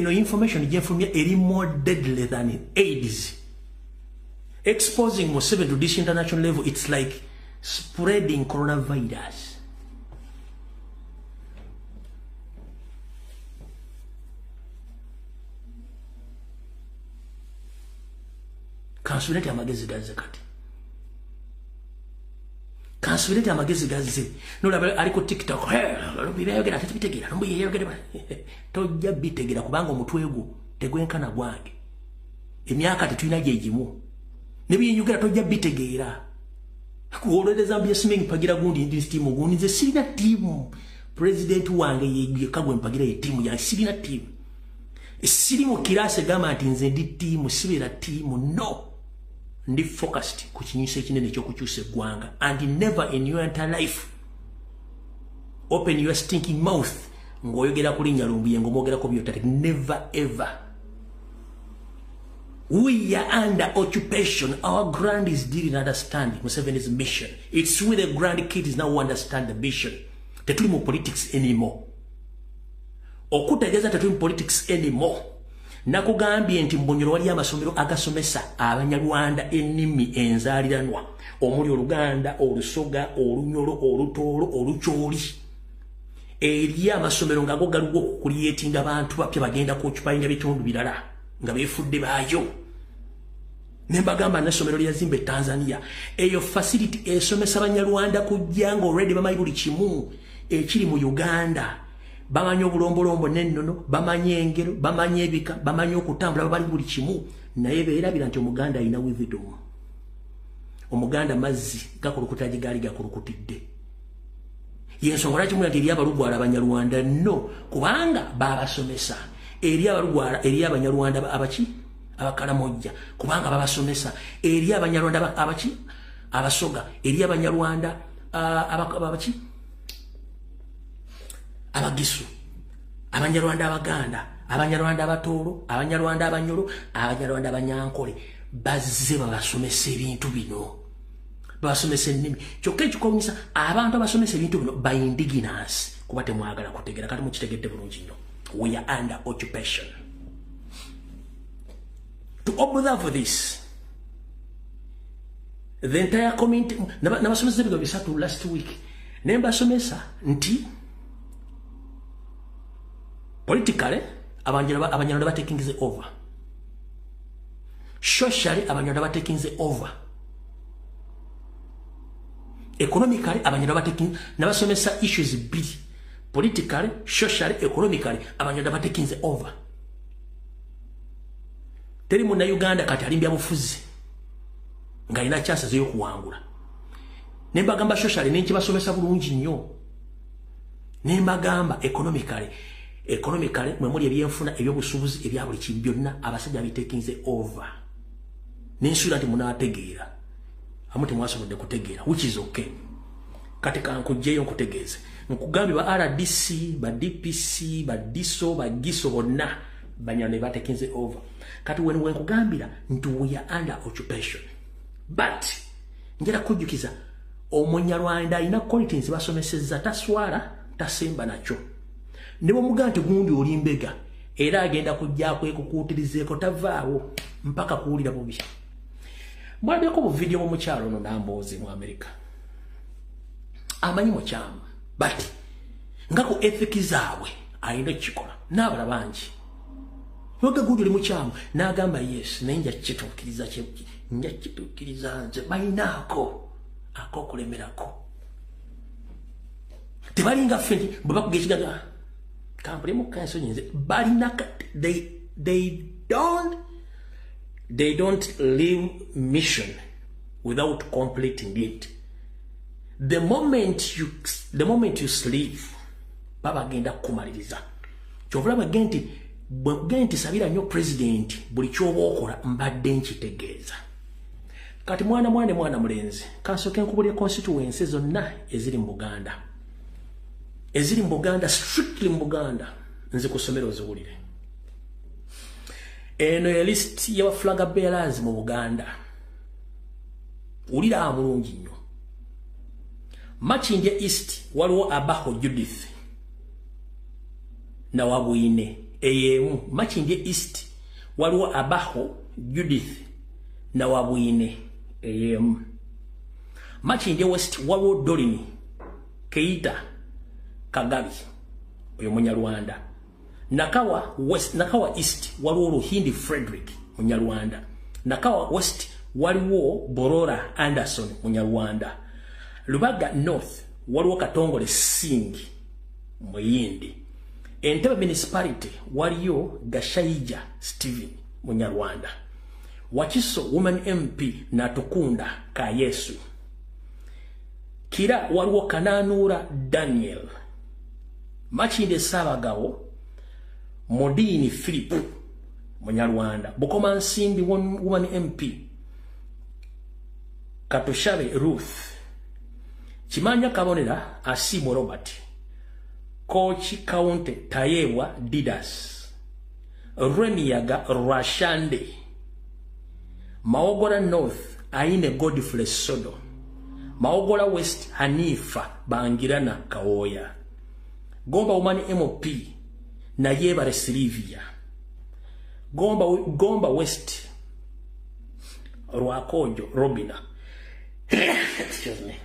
eno information jenfulumya eri more deadly than AIDS. Exposing Museveni to this international level, it's like spreading coronavirus. Kansulete amagezi gaze kati. Kansulete amagezi gaze. Nolaba aliko TikTok. Bibeyogera tebitegera. Nombo yeyogera. Tojja bitegera kubanga omutwego tegwenkana gwange. Emyaka tetulina gyegimu. Nebiyogera tojja bitegera. Kuolere Zambia swimming pagira gundi ndi team gundi nze sirina team. President wange yegye kagwe mpagira ye team ya sirina team. Siri mu kirase gama ati nze ndi team sibira team no. Ndi focused ku kinyusa kinene ky'okukyusa eggwanga and never in your entire life open your stinking mouth ng'oyogera ku linnya Lumbuye ng'omwogerako byotate. Never ever. We are under occupation. Our grandies didn't understand Museveni's mission. It's with the grandkids now who understand the mission. Tetuli mu politics anymore. Okutegeeza tetuli mu politics anymore. Nakugambye nti Mbonyero wali amasomero agasomesa Abanyarwanda ennimi enzaaliranwa omuli Oluganda, Olusoga, Olunyolo, Olutoolo, Olukyoli. Eri amasomero ngago galugo okukulietinga abantu bapya bagenda kuocupayinga bitundu birala nga beefudde baayo. Nembagamba n'essomero lyazimba Tanzania eyo facility esomesa Abanyarwanda kujja nga already bamanyi buli kimu ekiri mu Uganda. Bamanyi obulombolombo n'ennono, bamanyi engero, bamanyi ebika, bamanyi okutambula, babali buli kimu. Naye beerabira nti Omuganda alina wisdom. Omuganda mazzi gakulukuta gye gaali gakulukutidde. Yensonga lwaki muli nti eri abalugwala Abanyarwanda no kubanga babasomesa. Eri abalugwala eri Abanyarwanda abaki abakalamojja kubanga babasomesa. Eri Abanyarwanda abaki abasoga eri Abanyarwanda abaki Abagisu, Abanyarwanda Abaganda, Abanyarwanda Abatoolo, Abanyarwanda Abanyolo, Abanyarwanda Abanyankole bazze babasomesa ebintu bino. Babasomesa ennimi. Kyokka ekikomisa abantu abasomesa ebintu bino by indigenous kuba temwagala kutegera kati mukitegedde bulungi nnyo. We are under occupation. To observe this, the entire community nabasomesa ebigo bisatu last week nembasomesa nti politically, Abanyarwanda are taking the over. Socially, Abanyarwanda are taking the over. Economically, Abanyarwanda are taking nabasomesa issues big. Politically, socially, economically, Abanyarwanda are taking the over. Teri muna Uganda kati alimbya bufuzi. Nga ina chances yo kuwangula. Nembagamba socially nenki basomesa bulungi nnyo. Nembagamba economically mwemuli ebyenfuna ebyobusubuzi ebya buli kintu byonna abasajja bitekinze over. Nensula nti munategeera. Amuti mwasobodde kutegeera which is okay. Kati kankujjeyo nkutegeeze. Nkugambe ba RDC, ba DPC, ba DISO, ba GISO bonna banyane batekinze over. Kati wenu wenkugambira nti we are under occupation. But njera kujjukiza Omunyarwanda ina qualities basomeseza taswala tasemba nacho. Nebo muganti gundi olimbega era agenda kujja kwekukuutirizeeko tavaawo mpaka kuwulira bubi. Mwalabeko mu video mu mukyalo no Nambozi mu America. Amanyi mu kyamu but ngako ethics zaabwe ayina kikola n'abala bangi. Yoga gundi oli mu kyamu n'agamba yes nenja kituukiriza kyeki nja kituukiriza nze bayinaako akokulemerako. Tebalinga ffendi bwe bakugekigaga they don't leave mission without completing it. The moment you sleep, baba genda kumaliriza. Kyovula bagenti sabira nyo president buli kyoba okola mbadde nkitegeeza. Kati mwana mulenzi kansoke nkubulye constituencies zonna eziri mu Buganda. Eziri mu Buganda, strictly mu Buganda, nze kusomero ziwulire. Eno ya list ya flag bearers mu Buganda. Ulira amulungi nnyo. Makindye East waliwo Abaho Judith na Wabwine eyemu. Makindye East waliwo Abaho Judith na Wabwine eyemu. Makindye West waliwo Dolini Keita Kagabi oyo Munyarwanda. Nakawa West, Nakawa East waliwo Ruhindi Frederick Munyarwanda. Nakawa West waliwo Borora Anderson Munyarwanda. Lubaga North waliwo Katongole Singi Muyindi. Entebbe Municipality waliyo Gashayija Steven Munyarwanda. Wakiso Woman MP Natukunda Kayesu. Kira waliwo Kananura Daniel. Makindye Sabagabo Modini Philip Munyarwanda. Bukoma Nsimbi Woman MP Katushabe Ruth. Chimanya Kabonera Asimo Robert. Kochi Kaunte Tayewa Didas. Remiyaga Rashande. Maogola North Aine Godfrey Sodo. Maogola West Hanifa Bangirana Kaoya. Gomba Woman MOP Nayeba Silvia. Gomba West Rwakojo Robina. Excuse me.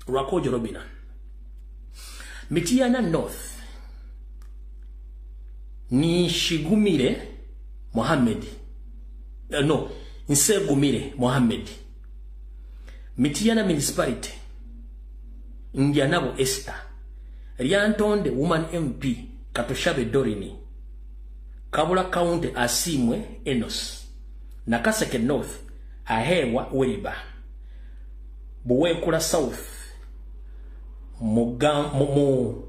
Rwakojo Robina. Mitiana North ni Shigumire Mohammed. No, Nsegumire Mohammed. Mitiana Municipality Indianabo Esther. Ryantonde Woman MP Katushabe Dorini. Kabula County Asimwe Enos. Nakaseke North Ahewa Weliba. Buwekula South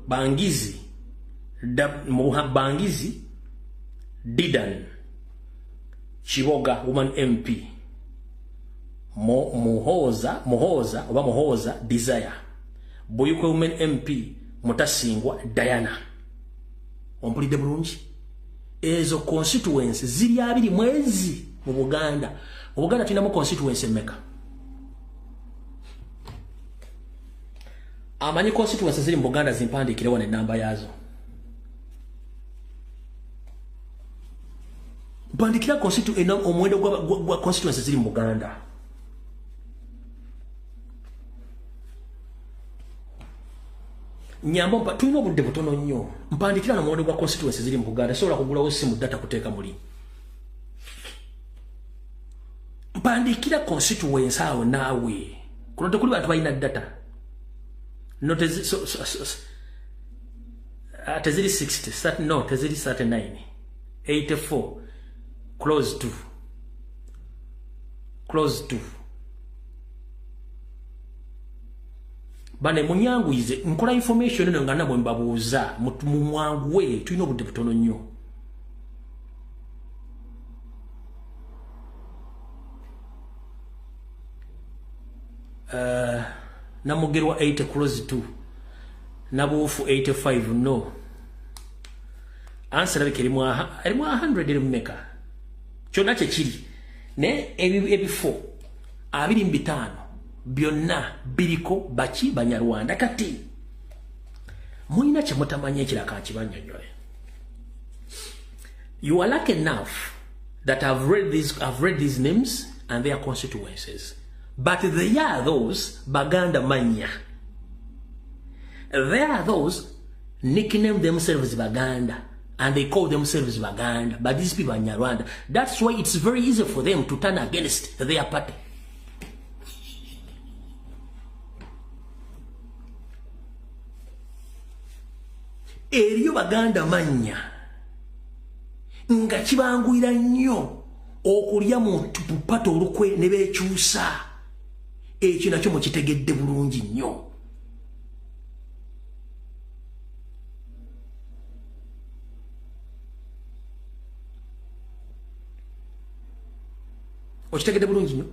Bangizi Bangizi Didan Chiboga Woman MP Mohoza Desire Boyukwe Woman MP Mutasingwa Diana. Ompulidde bulungi ezo constituency ziri 2 mwezi mu Buganda. Mu Buganda tulinamu constituency mmeka? Amanyi constituency ziri mu Buganda zimpandikirewo ne namba yazo. Mpandikira omwendo gwa constituency ziri mu Buganda. Nyambo tulina obudde butono nnyo. Mpandikira n'omwendo gwa constituency ziri mu Buganda. Sobola kugulawo simu data kuteeka muli. Mpandikira constituency awo naawe. Kuno tekuli bantu balina data. No, teziri 60, no, teziri 39, 84, close to. Bane munyangu ize, nkola information eno nga nabwe mbabuuza, mwangu we, tulina obudde butono nnyo. Namugerwa 80 close to. Nabufu 85 no. Answer bike elimu 100 elimeka. Kyonna kye kiri. Ne ebifo 25 byonna biriko baki Banyarwanda kati. Mulina kye mutamanya ekiraka kibanyonyoye. You are lucky enough that I've read these names and their constituencies. But they are those Baganda Manya. They are those nickname themselves Baganda and they call themselves Baganda. But these people are Nyarwanda. That's why it's very easy for them to turn against their party. Eriyo Baganda Manya. Nga kibangwira nnyo okulya mu pato olukwe ne bekyusa. Ekyo nakyo mukitegedde bulungi nnyo. Okitegedde bulungi nnyo.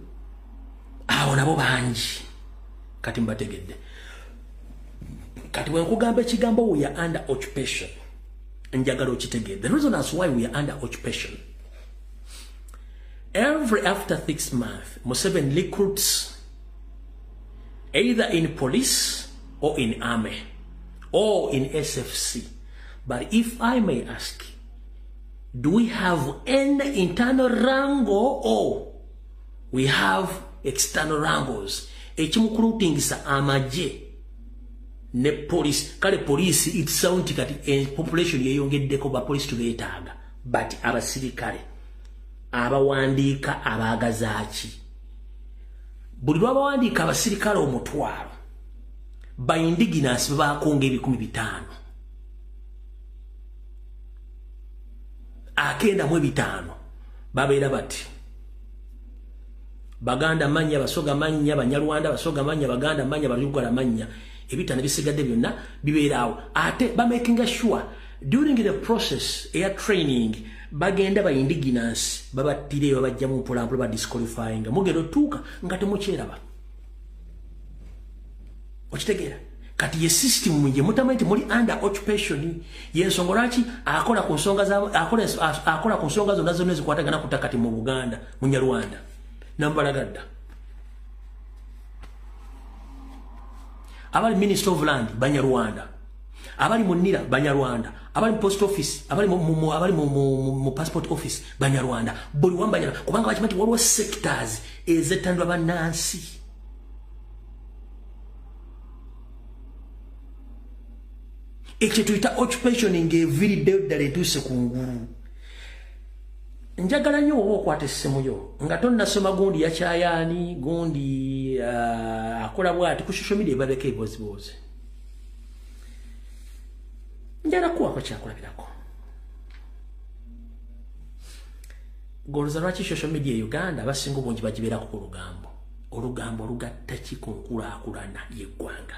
Awo nabo bangi kati mbategedde. Kati bwe nkugamba ekigambo we are under occupation. Njagala okitegedde. The reason that's why we are under occupation. Every after 6 months, Museveni recruits either in police or in army or in SFC. But if I may ask, Do we have an internal wrangle or we have external wrangles? Ekimukurutingisa amaje ne police. Kale police it sound kati population yeyongeddeko ba police tubetaga. But abasirikale abawandiika abagazaaki buli lwabawandiika abasirikale omutwalo by indigenous bakonga 15,000 akenda mu 5 babeera bati Baganda manya basoga manya Banyarwanda basoga manya Baganda manya Balugala manya ebitana bisigadde byonna bibeerawo ate ba making sure during the process air training bagenda ba indigenous babatire babajja mu mpula ba disqualifying mugero tuka ngate mukyeraba okitegera kati ye system munje mutamenti muri under occupation yensongolaki akola ku nsonga za akola ku nsonga zonna zonna zikwatagana kutakati mu Buganda mu Nyarwanda nambalagadda abali Minister of Land Banyarwanda abali munira Banyarwanda abali post office abali mu passport office Banyarwanda buli wambanya kubanga bakimanyi waliwo sectors ezetandwa banansi ekituita occupation ngeviri dale tuse kunguru njagala nyo okwata essimu yo nga tonnasoma gundi ya Chayani gundi akola bwati ku social media babeke boziboze njala kuwa kwa kyakulabirako goloza lwaki social media Uganda basinga obungi bagibeerako ku olugambo lugatta kikunkulaakulana yeggwanga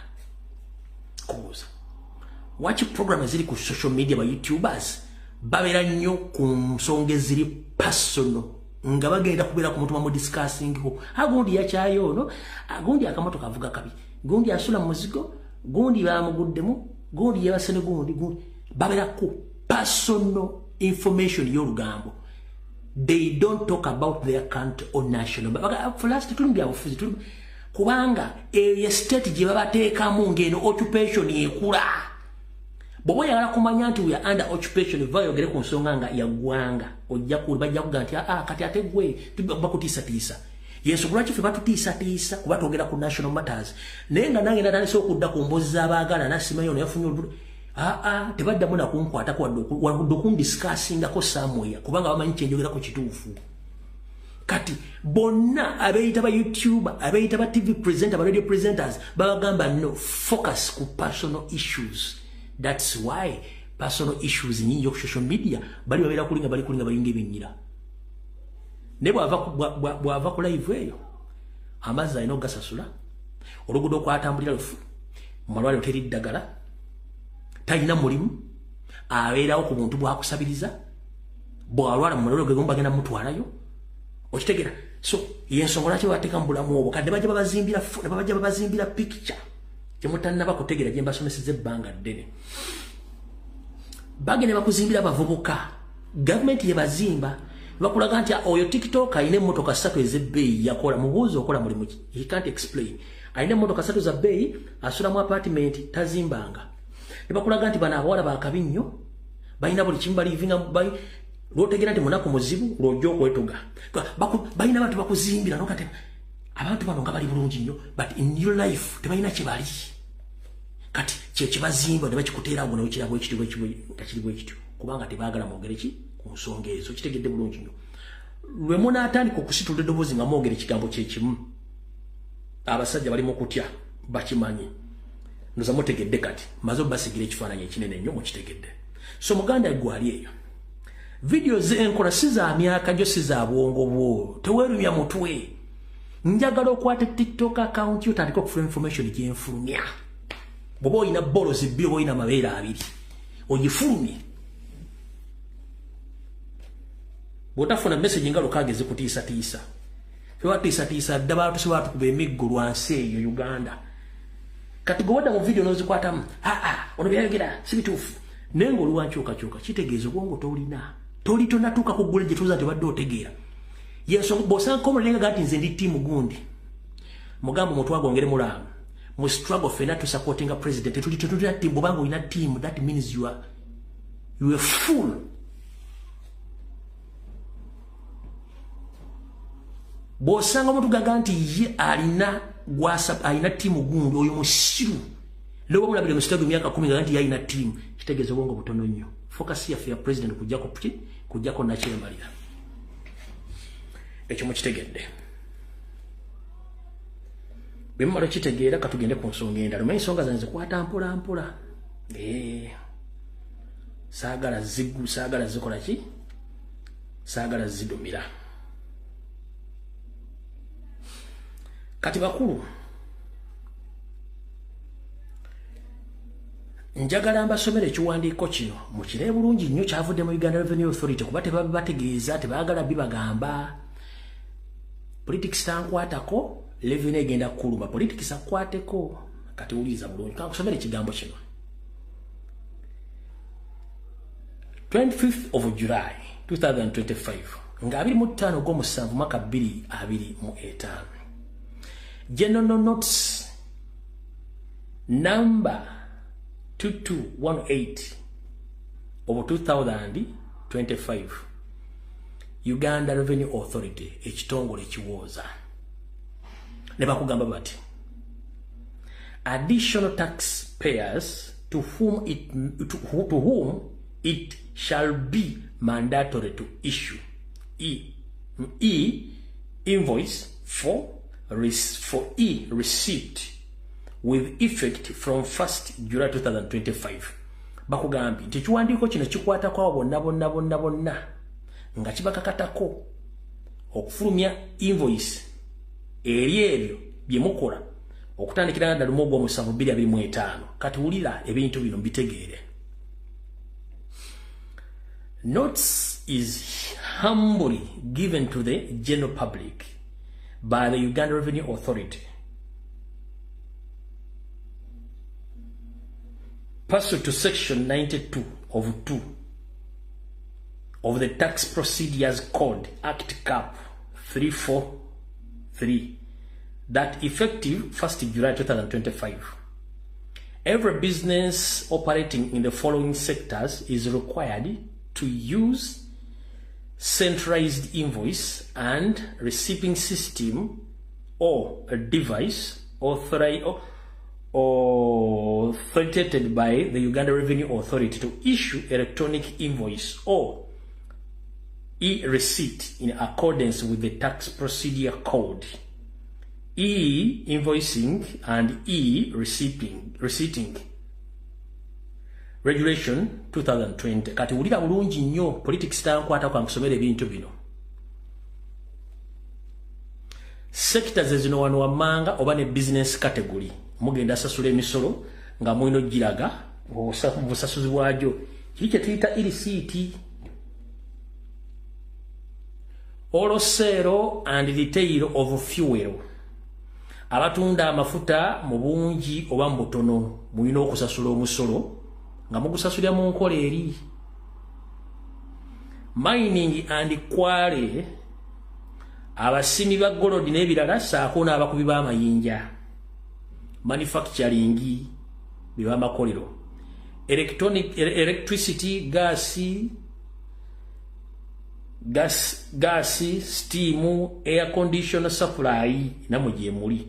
kubuuza watch program ziri ku social media ba YouTubers babera nnyo ku nsonga ziri personal nga bagenda kubeera ku mutuma mu discussing ko agundi ya Chayo no agundi akamoto kavuga kabi gundi asula muzigo gundi bamuguddemu gundi yabasene gundi babera ku personal information y'olugambo. They don't talk about their country or national. But for last tulumbi abufuzi kubanga ye state gye babateekamu ngeno occupation ekula. Bobo yagala kumanya nti we are under occupation vayo gere ku nsonga nga yaggwanga ojja bajja kuga nti kati ate gwe bakutiisa yesu lwaki fe batutiisa kuba twogera ku national matters naye nga nange natandise okudda ku mbozi z'abaagala nasimayo neyafunye olulu tebaddamu nakunkwata wadde okundiscussingako somewhere kubanga bamanyi kyenjogerako kituufu. Kati bonna abeeyita ba YouTuber abeeyita ba TV presenter ba radio presenters babagamba no focus ku personal issues. That's why personal issues nyingi ku social media bali babeera kulinga balinga ebinyira. Ne bwava ku live eyo amazzi alina ogasasula oluguudo okwatambulira lufu malwaliro teri ddagala talina mulimu abeerawo ku buntu bwakusabiriza bwalwala mu malwaliro gegomba genda mutwalayo okitegera. So yensonga lwaki bateeka mu bulamu obwo kadde bajja babazimbira picture kyemutannaba kutegeera gye mbasomeseza ebbanga ddene bagende bakuzimbira abavubuka gavumenti yebazimba bakulaga nti oyo TikTok ayina emmotoka 3 ez'ebbeeyi yakola mubuuzo okola mulimu ki he can't explain. Ayina emmotoka 3 za bbeeyi asula mu apartment tazimbanga. Ne bakulaga nti bano abawala bakabi nnyo balina buli kimu balivinga lwotegera nti munaku muzibu lwojja okwetuga balina bantu bakuzimbira nokate abantu bano nga bali bulungi nnyo but in your life tebalina kye bali kati kyekibazimba ne bakikuteera awo nawe kirabwe ekitibwa ekitibwa ekityo kubanga tebaagala mwogere ki ku nsonga ezo kitegedde bulungi nnyo. Lwe munaatandika okusitula eddoboozi nga mwogere ekigambo kyekimu abasajja bali mu kutya bakimanyi ndoza mutegedde kati maze basigira ekifaananyi ekinene nnyo mukitegedde. So muganda gwali eyo video zenkola si za myaka gyo si za bwongo bwo teweerumya mutwe njagala okwata TikTok account yo tandika okufuna information gyenfulumya bwoba oyina bolozi bbiri oba oyina amabeere abiri ogifulumye bwotafuna message nga lukage zikutiisatiisa febatiisatiisa dda baatusobola tukuba emiggo lwansi eyo Uganda. Kati gwewadda mu video nozikwatamu ono byayogera si bituufu naye ngaoluwankyukakyuka kitegeeza obwongo tolina toli tonatuuka kuggula gye tuza tebadde otegeera yensonga bw'osanga omulenga gati nze ndi tiimu gundi mugambo mutwagongere mulaamu mu struggle fena to supporting a president tetulina tiimu bwobanga olina tiimu that means you are full bw'osanga omuntu gaga nti ye alina ttiimu gundi oyo musiru lero bamulabire mu sitego emyaka 10 gaga nti ye alina ttiimu kitegeeza obwongo butono nnyo focus yaffe ya president kujjako nakyemalira ekyo mukitegedde bwe mumala kitegeera katugende ku nsonga endala omanyi ensonga zange zikwata mpola mpola saagala zikola ki saagala zidumira kati bakulu njagala mbasomera ekiwandiiko kino mukire bulungi nnyo kyavudde mu Uganda Revenue Authority kuba tebabategeeza tebaagala bibagamba politics tankwatako revenue egenda kuluma politics akwateko kati uliza bulungi kankusomera ekigambo kino 25th of July 2025 nga 25 gw'omusanvu mwaka 2025 General Notes number 2218 of 2025 Uganda Revenue Authority ekitongole kiwooza ne bakugamba bati additional taxpayers to whom it shall be mandatory to issue invoice for receipt with effect from 1st July 2025 bakugambi nti kiwandiiko kino kikwata kwa bonna nga kibakakatako okufulumya invoice eri ebyo bye mukola okutandikira ddala mu Ogw'omusanvu 2025 kati wulira ebintu bino mbitegeere. Notes is humbly given to the general public by the Uganda Revenue Authority pursuant to section 92 of 2 of the Tax Procedures Code Act Cap 343 that effective 1st July 2025. Every business operating in the following sectors is required to use centralized invoice and receiving system or a device authoritated by the Uganda Revenue Authority to issue electronic invoice or e-receipt in accordance with the Tax Procedure Code, e-invoicing and e-receipting Regulation 2020. Kati ulira bulungi nnyo politics tankwata kwa kusomera ebintu bino. Sectors ezino wano wamanga oba ne business category mugenda sasula emisolo nga mwino giraga busasuzi bwajo kiri kye tuyita e-receipt all sale and retail of fuel. Abatunda amafuta mu bungi oba mbutono mulina okusasula omusolo nga mugusasulya mu nkola eri. Mining and quarry abasimi ba gold n'ebirala saako n'abakubi b'amayinja. Manufacturing biba makolero. Electricity, gas, steam, air conditioner supply namuje muli.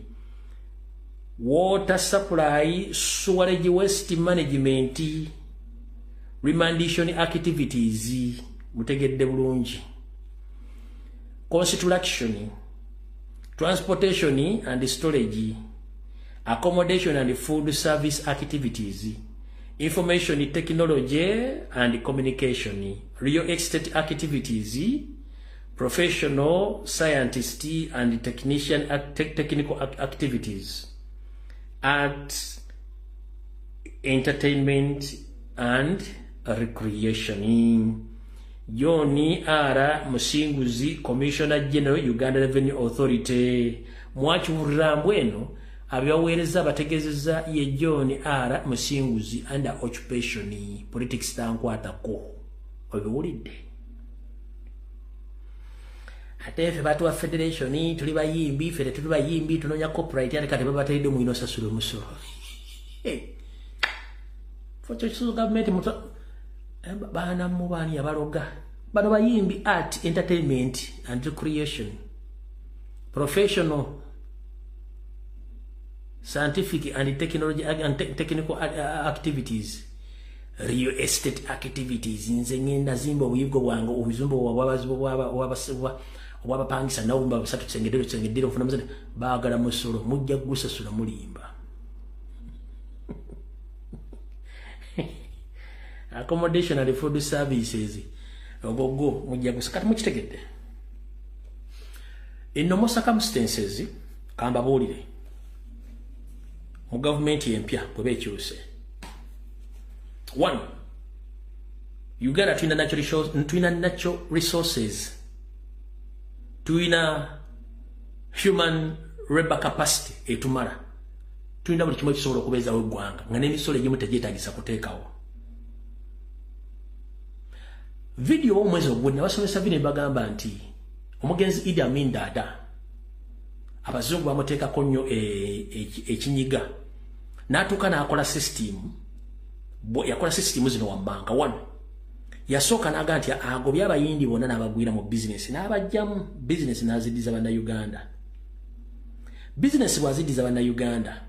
Water supply, sewerage waste management, remediation activities, mutegedde bulungi. Construction, transportation and storage, accommodation and food service activities, information technology and communication, real estate activities, professional scientist and technical activities, arts, entertainment and recreation. Yoni Ara Musinguzi, Commissioner General Uganda Revenue Authority. Mwachiwurira mbweno abyaweereza bategezeza ye John Ara Musinguzi under occupation politics tankwatako obiwulidde. Ate ffe batu wa federation tuli bayimbi ffe tuli bayimbi tunonya copyright ate kati babatedde mu ino sasula omusolo. Focho kisu government muto bana mubani abaloga bano bayimbi art entertainment and recreation professional, scientific and technology and technical activities, real estate activities, nze ngenda zimba obuyiggo bwange obuzumbo wabapangisa nawumba basatu tsengedero ofuna muzade baagala musolo mujja gusasula mulimba. Accommodation and food services ogogo mujja gusakati mukitegedde. In normal circumstances kamba bulire mu government empya bwe bekyuse. 1. Uganda twina natural resources, twina human labor capacity etumala, twina buli kimu ekisobola okubeezawo eggwanga nga n'emisolo egimu tegyetaagisa kuteekawo. Video omwezi ogwonna basomesa bino bagamba nti omugenzi Idi Amin Dada abazungu bamuteekako nnyo ekinyiga n'atuuka n'akola system. Yakola system zino wammanga. 1. Yasooka n'aga nti agobya abayindi bonna n'abagwira mu business n'abajjamu business n'aziddiza bannayuganda. Business bw'aziddiza bannayuganda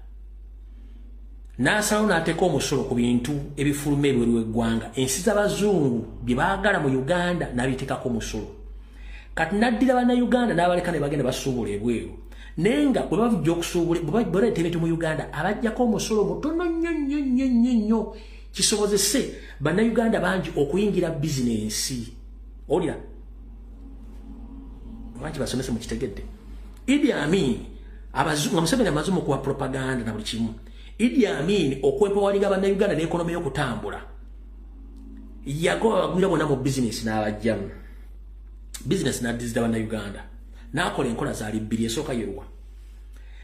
n'asalawo n'ateeka omusolo ku bintu ebifuluma ebweru w'eggwanga. Ensi z'abazungu bye baagala mu Uganda n'abiteekako omusolo. Kati n'addira bannayuganda n'abaleka ne bagenda basuubula ebweru. Naye nga bwe bavujja okusuubula bwe baleeta ebintu mu Uganda abajjako omusolo mutono nnyo kisobozese bannayuganda bangi okuyingira bizinensi. Olira bangi basomese mu kitegedde. Idi Amin abazungu Museveni amaze okuwa propaganda na buli kimu. Idi Amin okwempawalinga bannayuganda n'ekonomi y'okutambula yagoba bagwira bonna mu bizinesi n'abajjamu. Business n'addizida bannayuganda n'akola enkola zaali bbiri. Esooka yeruwa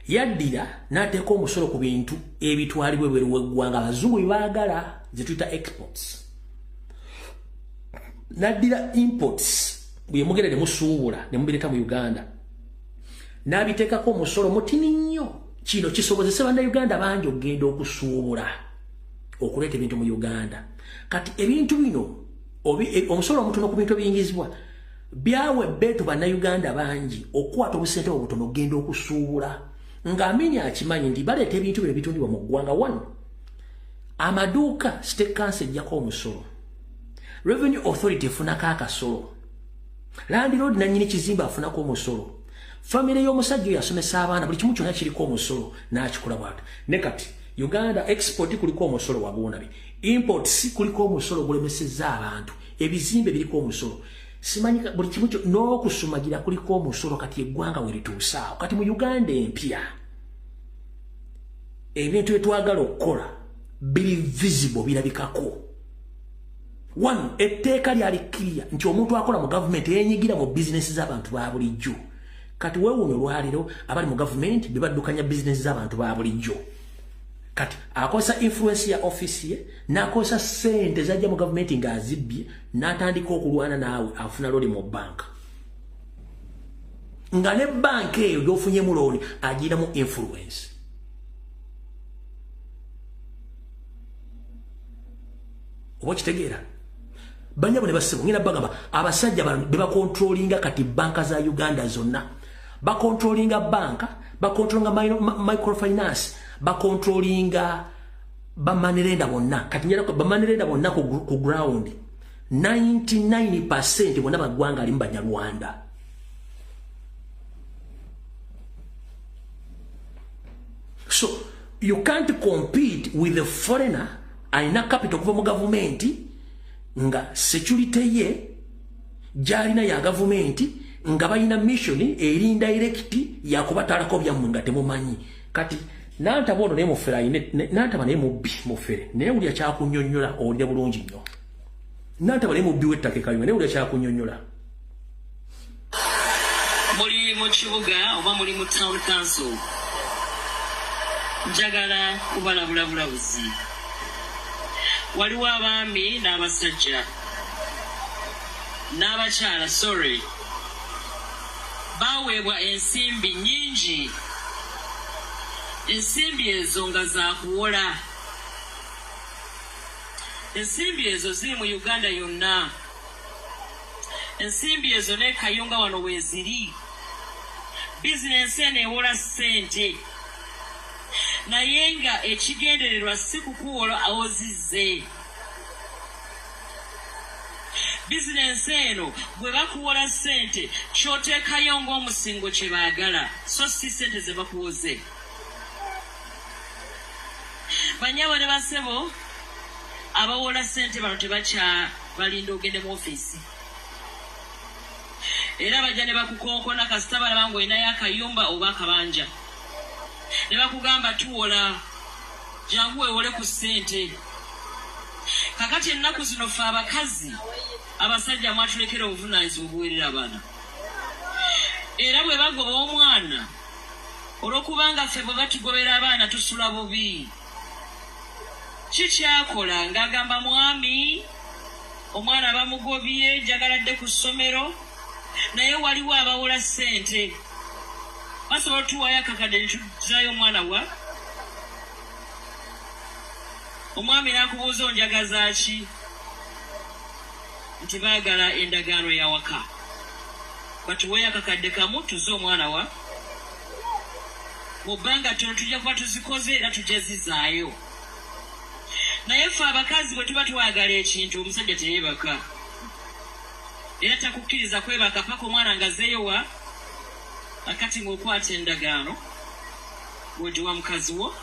yaddira n'ateeka omusolo ku bintu ebitwalibwa ebweru w'eggwanga abazungu bye baagala ze tuyita exports. N'addira imports bwe mugere ne musuubula ne mubireeta mu Uganda n'abiteekako omusolo mutini nnyo. Kino kisobozese bannayuganda bangi okugenda okusuubula okuleeta ebintu mu Uganda. Kati ebintu bino omusolo omutono ku bintu ebiyingizibwa byawe beetu bannayuganda bangi okukwata obusente obutono okugenda okusuubula nga Amin akimanyi nti baleeta ebintu bino bitundibwa mu ggwanga. 1. Amaduuka State Council ejjako omusolo, Revenue Authority efunako akasolo, Landlord nannyini kizimba afunako omusolo, famire y'omusajja oyo asomesa abaana buli kimu kyonna kiriko omusolo n'akikola bw'ati. Ne kati Uganda export kuliko omusolo wagunabi, import si kuliko omusolo gulemesezza abantu, ebizimbe biriko omusolo. Simanyi buli kimu kyo n'okusumagira kuliko omusolo kati eggwanga we lituusaawo. Kati mu Uganda empya ebintu bye twagala okukola biri visible birabikako. 1. Etteeka lyali clear nti omuntu akola mu government yenyigira mu business z'abantu ba bulijjo. Kati weewuume olwaliro abali mu government be baddukanya business z'abantu ba bulijjo. Kati akosa influence ya office ye n'akosa sente zajja mu government ng'azibbye n'atandika okulwana naawe afuna looni mu bank. Nga ne bank eyo gy'ofunyemu looni agiramu influence. Oba kitegeera? Banyabo ne basibu ngina bagamba abasajja be bakontrolinga kati banka za Uganda zonna. Bakontrolinga banka, bakontrolinga microfinance, bakontrolinga bamanirenda bonna. Kati njala bamanirenda bonna ku ground 99% bonna bagwanga ali mbanyarwanda. So you can't compete with a foreigner aina capital kuva mu government nga security ye jalina ya government nga bayina mission eri indirect ya kubatalako byammwe nga temumanyi. Kati nantabono ne mufera ine nantaba ne mubbi mufere ne uli akyakunnyonnyola olya bulungi nnyo. Nantaba ne mubbi wettake kayuma ne uli akyakunnyonnyola. Muli mu kibuga oba muli mu town council njagala kubalabula bulabuzi. Waliwo abaami n'abasajja n'abakyala sorry baweebwa ensimbi nnyingi. Ensimbi ezo nga zaakuwola. Ensimbi ezo ziri mu Uganda yonna. Ensimbi ezo ne Kayunga wano weeziri. Business ene ewola ssente. Naye nga ekigendererwa si kukuwola awozizze. Business eno bwe bakuwola ssente ky'oteekayo ng'omusingo kye baagala so si ssente ze bakuwoze. Banyabo ne basebo abawola ssente bano tebakya balinda ogende mu ofiisi. Era bajja ne bakukonkona kasita balaba ng'olinayo akayumba oba akabanja. Ne bakugamba tuwola jangu weewole ku ssente. Kakati ennaku zino ffe abakazi abasajja mwatulekera obuvunaanyizibwa obuwerera abaana. Era bwe bagoba omwana olw'okubanga ffe bwe batugobera abaana tusula bubi. Kikyakola ng'agamba mwami omwana bamugobye njagaladde ku ssomero naye waliwo abawola ssente. Basobola tuwayo akakadde ne tuzaayo omwana wa. Omwami n'akubuuza onjagaza ki? Nti baagala endagaano ya waka. Batuweeyo akakadde kamu tuze omwana wa. Mu bbanga ttono tujja kuba tuzikoze era tujja zizaayo. Naye ffe abakazi bwe tuba twagala ekintu omusajja teyeebaka. Era takukkiriza kwebaka paka omwana ng'azzeeyo wa. Akati ng'okwata endagaano ng'ogiwa mukazi wo.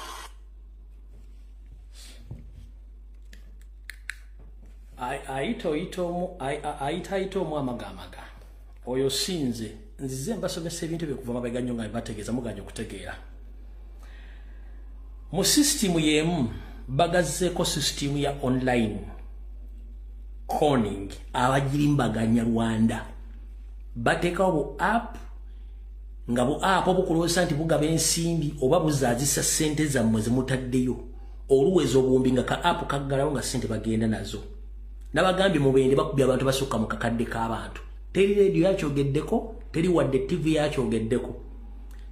ayita omu amagamaga oyo sinze nzize mbasomesa ebintu bye kuva mabega nnyo nga bategeeza muganya okutegeera. Mu system yemu bagazzeeko system ya online conning abagirimbaganya Rwanda. Bateekawo bu app nga bu app obukuloosa nti bugaba ensimbi oba buzaazisa ssente zammwe zemutaddeyo oluweza obuwumbi nga ka app kaggalawo nga ssente bagenda nazo. Nabagambye mubende bakubya abantu basukka mu kakadde k'abantu. Teri radio yakyogeddeko, teri wadde TV yakyogeddeko.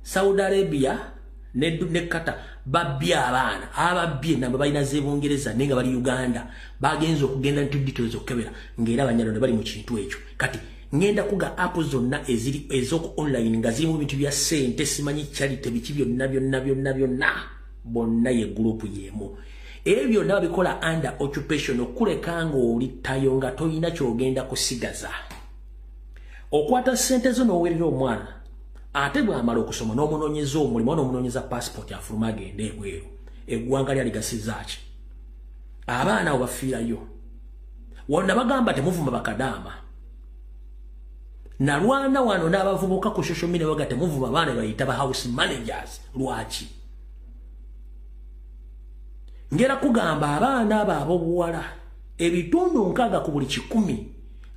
Saudi Arabia ne Qatar babbye abaana ababbye namba balina z'Ebungereza nenga bali Uganda bagenza okugenda nti details okukebera ng'era abanyalonda bali mu kintu ekyo. Kati ngenda kuga app zonna eziri ez'oku online nga zirimu bintu bya ssente simanyi charity biki byonna bonna ye group yemu. Ebyo byonna bikola under occupation okuleka ng'oli tayo nga toyina kyogenda kusigaza. Okwata ssente zo n'oweerera omwana ate bw'amala okusoma n'omunoonyeza omulimu n'omunoonyeza passport afuluma agende ebweru. Eggwanga lyaligasiza ki? Abaana abo bafiirayo. Wonna bagamba temuvuma bakadaama. Nalwana wano n'abavubuka ku social media baga temuvuma abaana bayita ba house managers. Lwaki? Ngera kugamba abaana abo ab'obuwala ebitundu 6 ku buli 100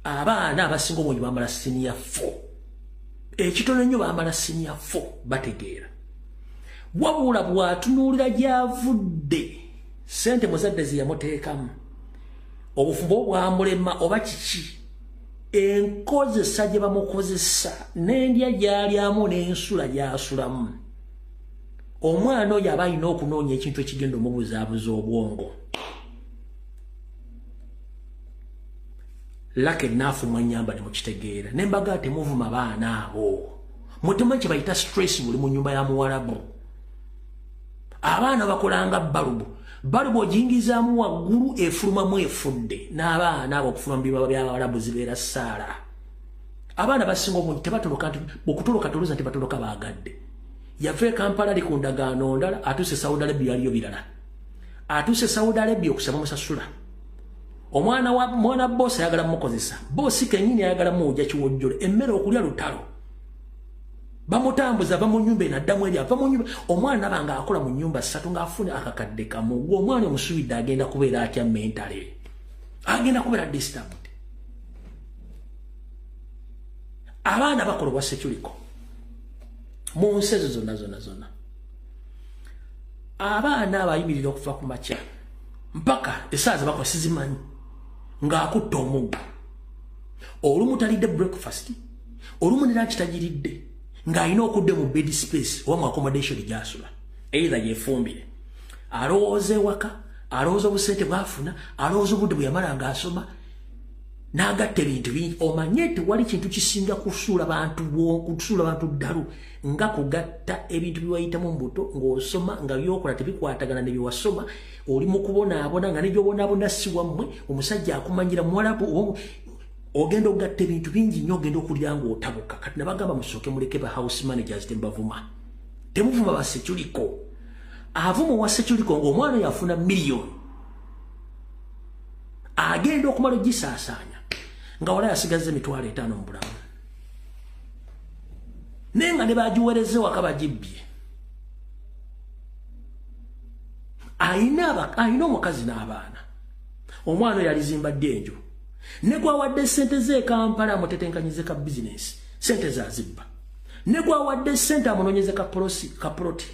abaana abasinga obungi bamala senior 4. Ekitono nnyo bamala senior 4 bategeera. Wabula bw'atunuulira gy'avudde ssente muzadde ze yamuteekamu obufumbo bwamulema oba kiki enkozesa gye bamukozesa n'endya gy'alyamu n'ensula gy'asulamu. Omwana oyo aba alina okunoonya ekintu ekigenda omubuzaabuza obwongo. Lake naafu mwanyamba ne mukitegeera. Ne mbaga temuvuma baana abo. Mutemanyi kye bayita stress buli mu nnyumba ya Muwarabu. Abaana bakolanga balubu. Balubu ogiyingizaamu waggulu efulumamu efudde. N'abaana abo okufuluma mu bibaba by'Abawarabu zibeera ssaala. Abaana basinga obungi tebatoloka nti bw'okutoloka tolooza nti batoloka baagadde. Yave Kampala ali ku ndagaano ndala atuuse Saudi Arabia aliyo birala. Atuuse Saudi Arabia okusaba musasula. Omwana boss ayagala mukozesa. Boss kennyini ayagala muja kiwojjole. Emmere okulya lutalo. Bamutambuza va mu nnyumba enaddamu eri ava mu nnyumba. Omwana banga akola mu nnyumba 3 ng'afuna akakadde kamu. Gwe omwana omusubidde agenda kubeera atya mentally. Agenda kubeera disturbed. Abaana bakola bwa security. Mu nsi ezo zonna. Abaana abayimirira okuva ku makya mpaka esaazi bakola sizimanyi ng'akutta omuggo. Olumu talidde breakfast, olumu ne lunch tagiridde ng'alina okudde mu bed space oba mu accommodation gy'asula. Either yeefumbire. Alowooza ewaka, alowooza obusente bw'afuna, alowooza obudde bwe yamala ng'asoma. n'agatta ebintu bingi omanye tewali kintu kisinga kusuula bantu ddalu nga kugatta ebintu biwayitamu mu buto ng'osoma nga byokola tebikwatagana ne byewasoma oli mu kubonaabona nga nebyobonaabona si wammwe omusajja akumanyira muwalabu ogenda okugatta ebintu bingi nnyo ogenda okulira ng'otabuka kati nabagamba musooke muleke ba house managers tembavuma temuvuma ba seculiko avuma wa seculiko ng'omwana yafuna miliyoni agenda okumala ogisaasaanya nga wala yasigaza emitwalo 5 mu bulamu naye nga ne bagiwereze waka bagibbye ayina omukazi n'abaana omwana yalizimba ddenju ne gwawadde sente ze Kampala amutetenkanyize ka bizinesi sente zazibba ne gwawadde sente amunoonyeze ka ploti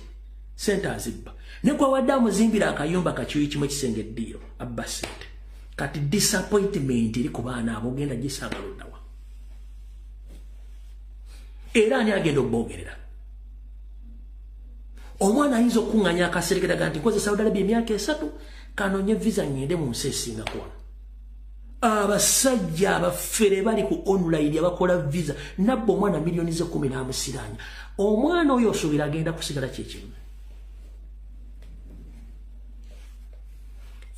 sente azibba ne gwawadde amuzimbira akayumba kakiwi kimu ekisenge eddiiro abba sente kati disappointment eri ku baana abo ogenda gisanga luddawa era ani agenda okuboogerera omwana ayinza okuŋŋanya akaserekeraga nti nkoze Saudi Arabia emyaka 3 kanoonye visa ngende mu nsi esinga kwano abasajja abafere bali ku online abakola visa nabba omwana miliyoni ze 10 n'amusiranya omwana oyo osuubira agenda kusigala kyekimu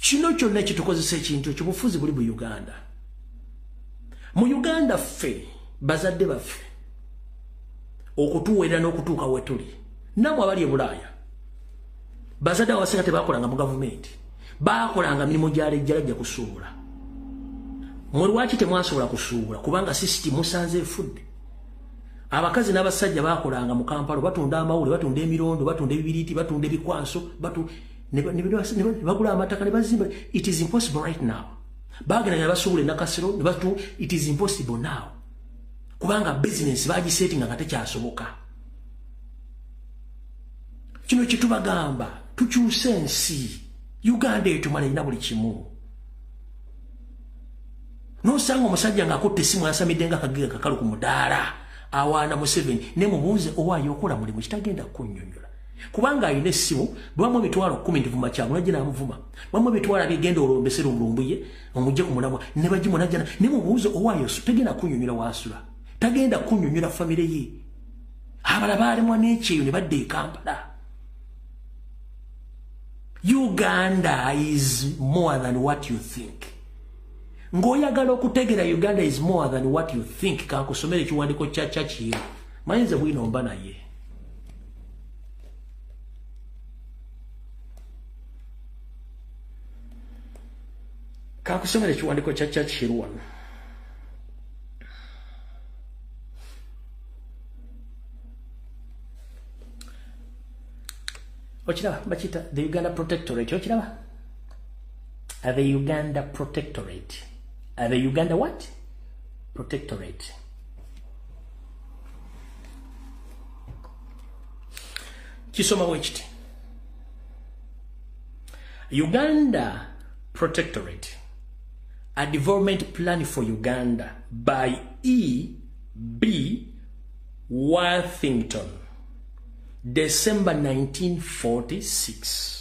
kino kyonna ekitukozesa ekintu ekyo bufuzi buli mu Uganda mu Uganda ffe bazadde baffe okutuweerera n'okutuuka we tuli namwe abali e Bulaaya bazadde abasinga tebakolanga mu gavumenti baakolanga mirimu gyalejjalajja kusuubula mwe lwaki temwasobola kusuubula kubanga sisitimu musanze efudde abakazi n'abasajja baakolanga mu Kampala batunda amawule batunda emirondo batunda ebibiriiti batunda ebikwanso bagula amataka ne bazimba it is impossible right now bagenda ne basuubula enakasiro ne batu it is impossible now kubanga business bagisetinga nga tekyasoboka kino kitubagamba tukyuse ensi Uganda etumala ina buli kimu nosanga omusajja ng'akutte essimu yasamidde nga akagiga kakalu ku mudaala awaana Museveni ne mubuuze owaayo okola mulimu kitagenda kunnyonnyola kubanga alina essimu bwamwe emitwalo 10 ndivuma kyangu najja n'amuvuma bwamwe ebitwalo abigenda olombesera omulumbuye omujje ku mulamwa ne bagimu najja ne mubuuze owaayo tagenda kunnyonnyola waasula tagenda kunnyonnyola famire ye abala baalemwa n'ekyeyo ne badda e Kampala Uganda is more than what you think ng'oyagala okutegera Uganda is more than what you think kankusomera ekiwandiiko kya Churchill mayinza bwinomba naye kankusomera ekiwandiiko kya Churchill wano okiraba bakiyita the Uganda Protectorate okiraba the Uganda Protectorate the Uganda what? Protectorate. Kisoma wechiti. Uganda Protectorate. A development plan for Uganda by E.B. Worthington. December 1946.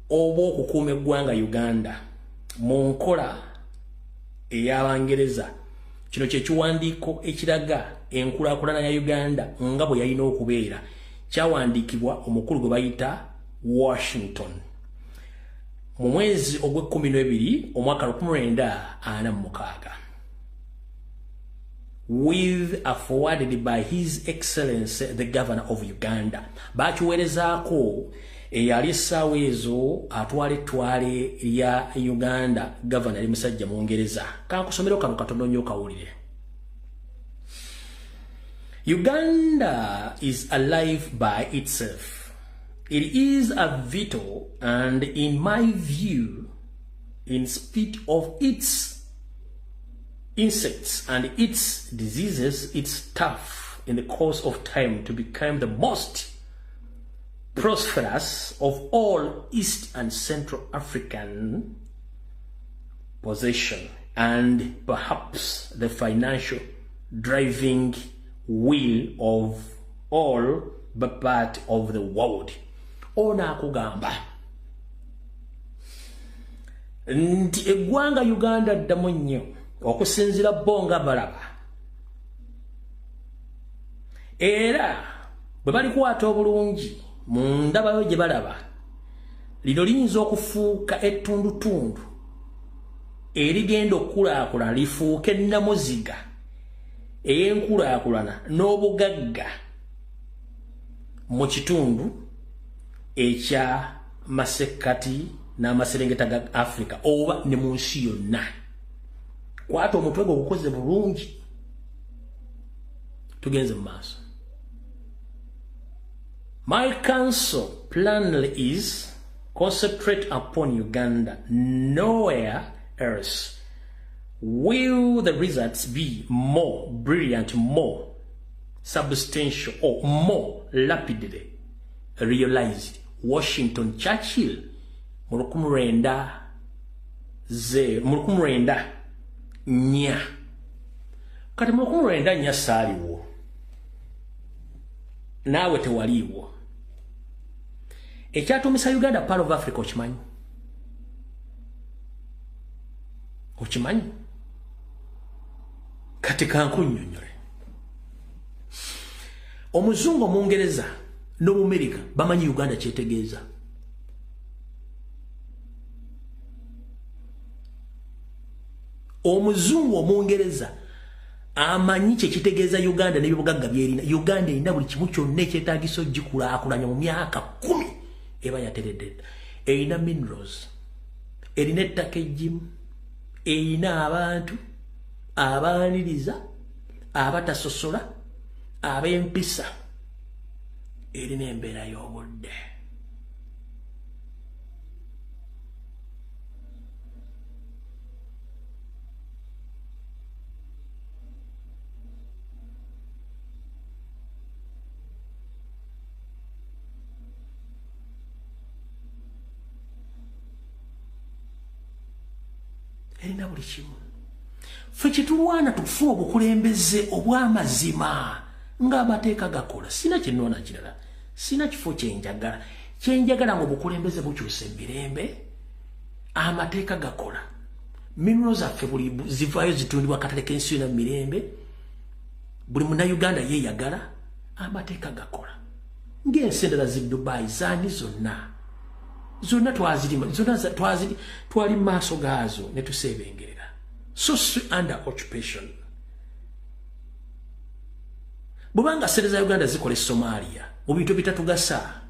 Obukuuma eggwanga Uganda mu nkola ey'Abangereza. Kino kye kiwandiiko ekiraga enkulaakulana ya Uganda nga bwe yalina okubeera. Kyawandiikibwa omukulu gwe bayita Washington mu mwezi ogw'Ekkumi omwaka 1946. With forwarded by His Excellency the Governor of Uganda. Bakiweerezaako eyali essaawa ezo atwala ettwale lya Uganda Governor ali musajja Mungereza. Kankusomero kano katono nnyo kawulire. Uganda is alive by itself. It is a vital and, in my view, in spite of its insects and its diseases, it's tough in the course of time to become the most prosperous of all East and Central African possession, and perhaps the financial driving wheel of all but part of the world. Ona kugamba nti eggwanga Uganda ddamu nnyo okusinzira bo nga balaba era bwe balikwata obulungi mu ndabayo gye balaba lino liyinza okufuuka ettundutundu erigenda okukulaakulana lifuuke namuziga ey'enkulaakulana n'obugagga mu kitundu ekya masekkati n'amaserengeta ga Africa oba ne mu nsi yonna. Kwata omutwe gwo gukoze bulungi tugenze mu maaso. My counsel plainly is concentrate upon Uganda. Nowhere else will the results be more brilliant, more substantial, or more rapidly realized. Washington Churchill mulukumurenda nya kati mulukumurenda nya saaliwo naawe tewaliiwo ekyatumisa Uganda part of Africa okimanyi kati kankunnyonnyole omuzungu omungereza n'omumerika bamanyi Uganda kyetegeeza omuzungu omungereza amanyi kyekitegeeza Uganda n'ebibugagga byerina. Uganda erina buli kimu kyonna ekyetaagisa ogikulaakulanya mu myaka 10 eba yateredde. Erina minerals, erina ettaka eggimu, erina abantu abaaniriza, abatasosola, ab'empisa, erina embeera y'obudde. Erina buli kimu. Ffe kitulwana tufuna obukulembeze obw'amazima ng'amateeka gakola. Sina kinnoona kirala, sina kifo kyenjagala. Kyenjagala ng'obukulembeze bukyusa emirembe, amateeka gakola. Minerals zaffe buli zivaayo zitundibwa akatale k'ensi yonna mu mirembe, buli munnayuganda yeeyagala, amateeka gakola. Ng'ensi endala zi Dubai zaani zonna twazirima, twali maaso gaazo ne tuseebengerera. So under occupation. Bw'obanga ssente za Uganda zikola e Somalia mu bintu bitatugasa,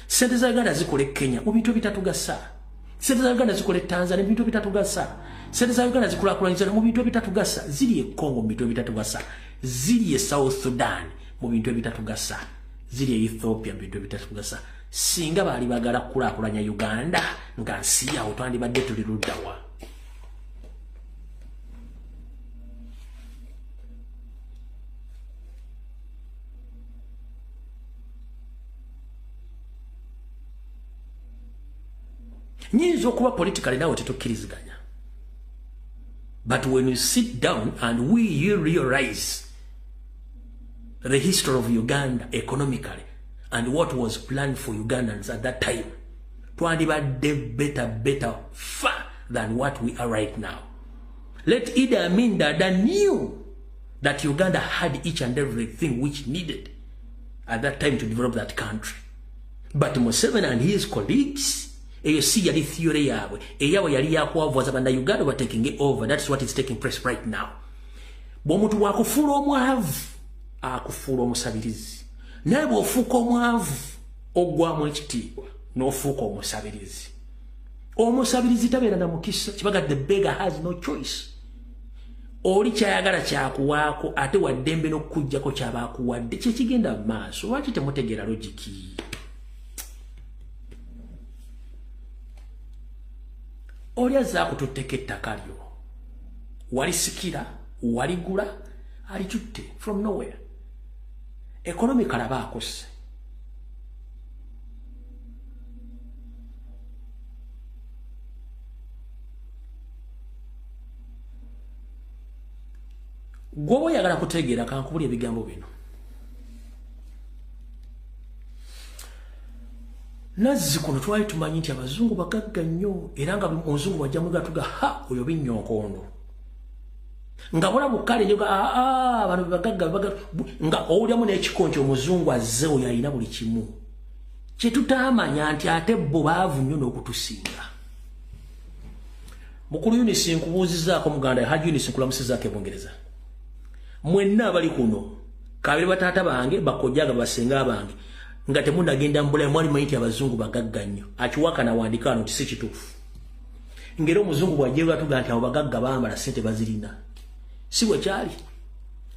ssente za Uganda zikola e Kenya mu bintu bitatugasa, ssente za Uganda zikola e Tanzania mu bintu bitatugasa, ssente za Uganda zikulaakulanyizibwa mu bintu bitatugasa, ziri e Congo mu bintu bitatugasa, ziri e South Sudan mu bintu bitatugasa, ziri e Ethiopia mu bintu bitatugasa. Singa baali bagala kulaakulanya Uganda nga nsi yawo twandibadde tuli luddawa. Nyinza okuba politically nawe tetukkiriziganya, but when you sit down and you realize the history of Uganda economically and what was planned for Ugandans at that time, twandibadde better far than what we are right now. Let Idi Amin Dada knew that Uganda had each and everything which needed at that time to develop that country. But Museveni and his colleagues, eyo si yali theory yaabwe, eyaabwe yali yakwavuwaza banda Uganda were taking it over. That's what is taking place right now. Bw'omuntu wakufuula omwavu akufuula omusabirizi. Naye bw'ofuuka omwavu oggwamu ekitiibwa n'ofuuka omusabirizi. Omusabirizi tabeera na mukisa, kibaga the beggar has no choice. Oli kyayagala kyakuwaako ate waddembe n'okukuggyako kyabaakuwadde kyekigenda mu maaso. Lwaki temutegeera logiki? Oli azze akututteko ettaka lyo, walisikira, waligula, alitutte from nowhere. Economic alaba akosse. Gwoba oyagala kutegeera kankubulya ebigambo bino. Nazzi kuno twali tumanyi nti abazungu bagagga nnyo era nga omuzungu bajja mwegatuga ha oyo binnyokondo nga bola bukale nyoga abantu bagagga nga owulyamu n'ekikonki omuzungu azze oyo alina buli kimu kye tutamanya nti ate bo baavu nnyo n'okutusinga. Mukulu Yunisi nkubuuzizaako muganda Haji Yunisi nkulamusizaako ebungereza mwenna abali kuno kabiri bataata bange bakojjaga basenga bange nga temunagenda mbula mwali mayiti abazungu bagagga nnyo akiwaka na wandikano nti si kituufu ngero omuzungu bwajjeerwa tuga nti abo bagagga bambala ssente bazirina si bwe kyali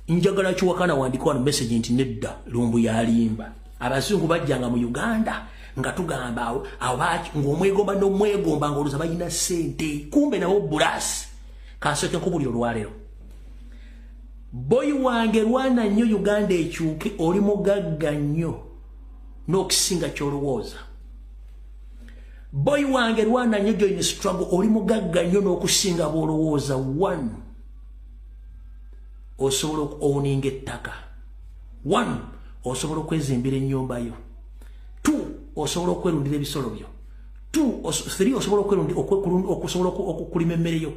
njagala kiwaka na wandikano message nti nedda lumbu yalimba abazungu bajjanga mu Uganda nga tugamba awo ng'omwegomba n'omwegomba ng'oluza balina ssente kumbe nabo bulasi kansooke nkubulira olwaleero boyi wange lwana nnyo Uganda ekyuke oli mugagga nnyo n'okusinga ky'olowooza. Boyi wange lwana nnyo join struggle oli mugagga nnyo n'okusinga bw'olowooza. 1 osobola okuowninga ettaka. 1 osobola okwezimbira ennyumba yo. 2 osobola okwerundira ebisolo byo. 3 osobola okusobola okulima emmere yo.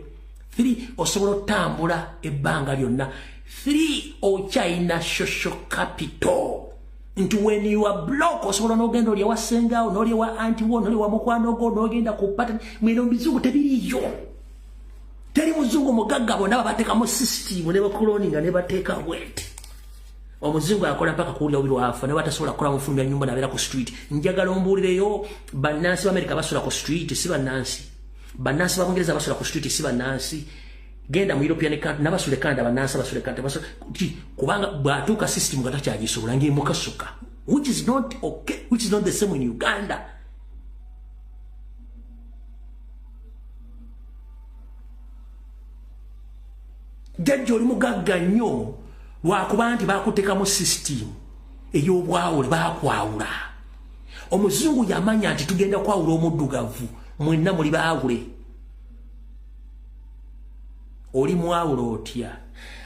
3 osobola otambula ebbanga lyonna. 3 okyayina social capital. Nti when you are block osobola n'ogenda oli ewasengaawo n'oli ewa anti wo n'oli ewa mukwano gwo n'ogenda ku pattern mwino bizungu tebiriyo. Teri muzungu mugagga bonna babateekamu system ne bakoloninga ne bateeka wet. Omuzungu akola mpaka kuwulira obiri wafa ne batasobola kukola mufumbi ya nyumba nabeera ku street. Njagala ombuulireyo bannansi b'Amerika basula ku street si bannansi. Bannansi b'Abungereza basula ku street si bannansi. Genda mu European country nabasule Canada bannansi basule Canada basule kubanga bwatuuka system nga takyagisobola ng'emukasuka which is not okay, which is not the same in Uganda. Jajja oli mugagga nnyo lwakuba nti baakuteekamu system ey'obwawule baakwawula. Omuzungu yamanya nti tugenda kwawula omuddugavu mwenna muli baawule. Oli mwawula otya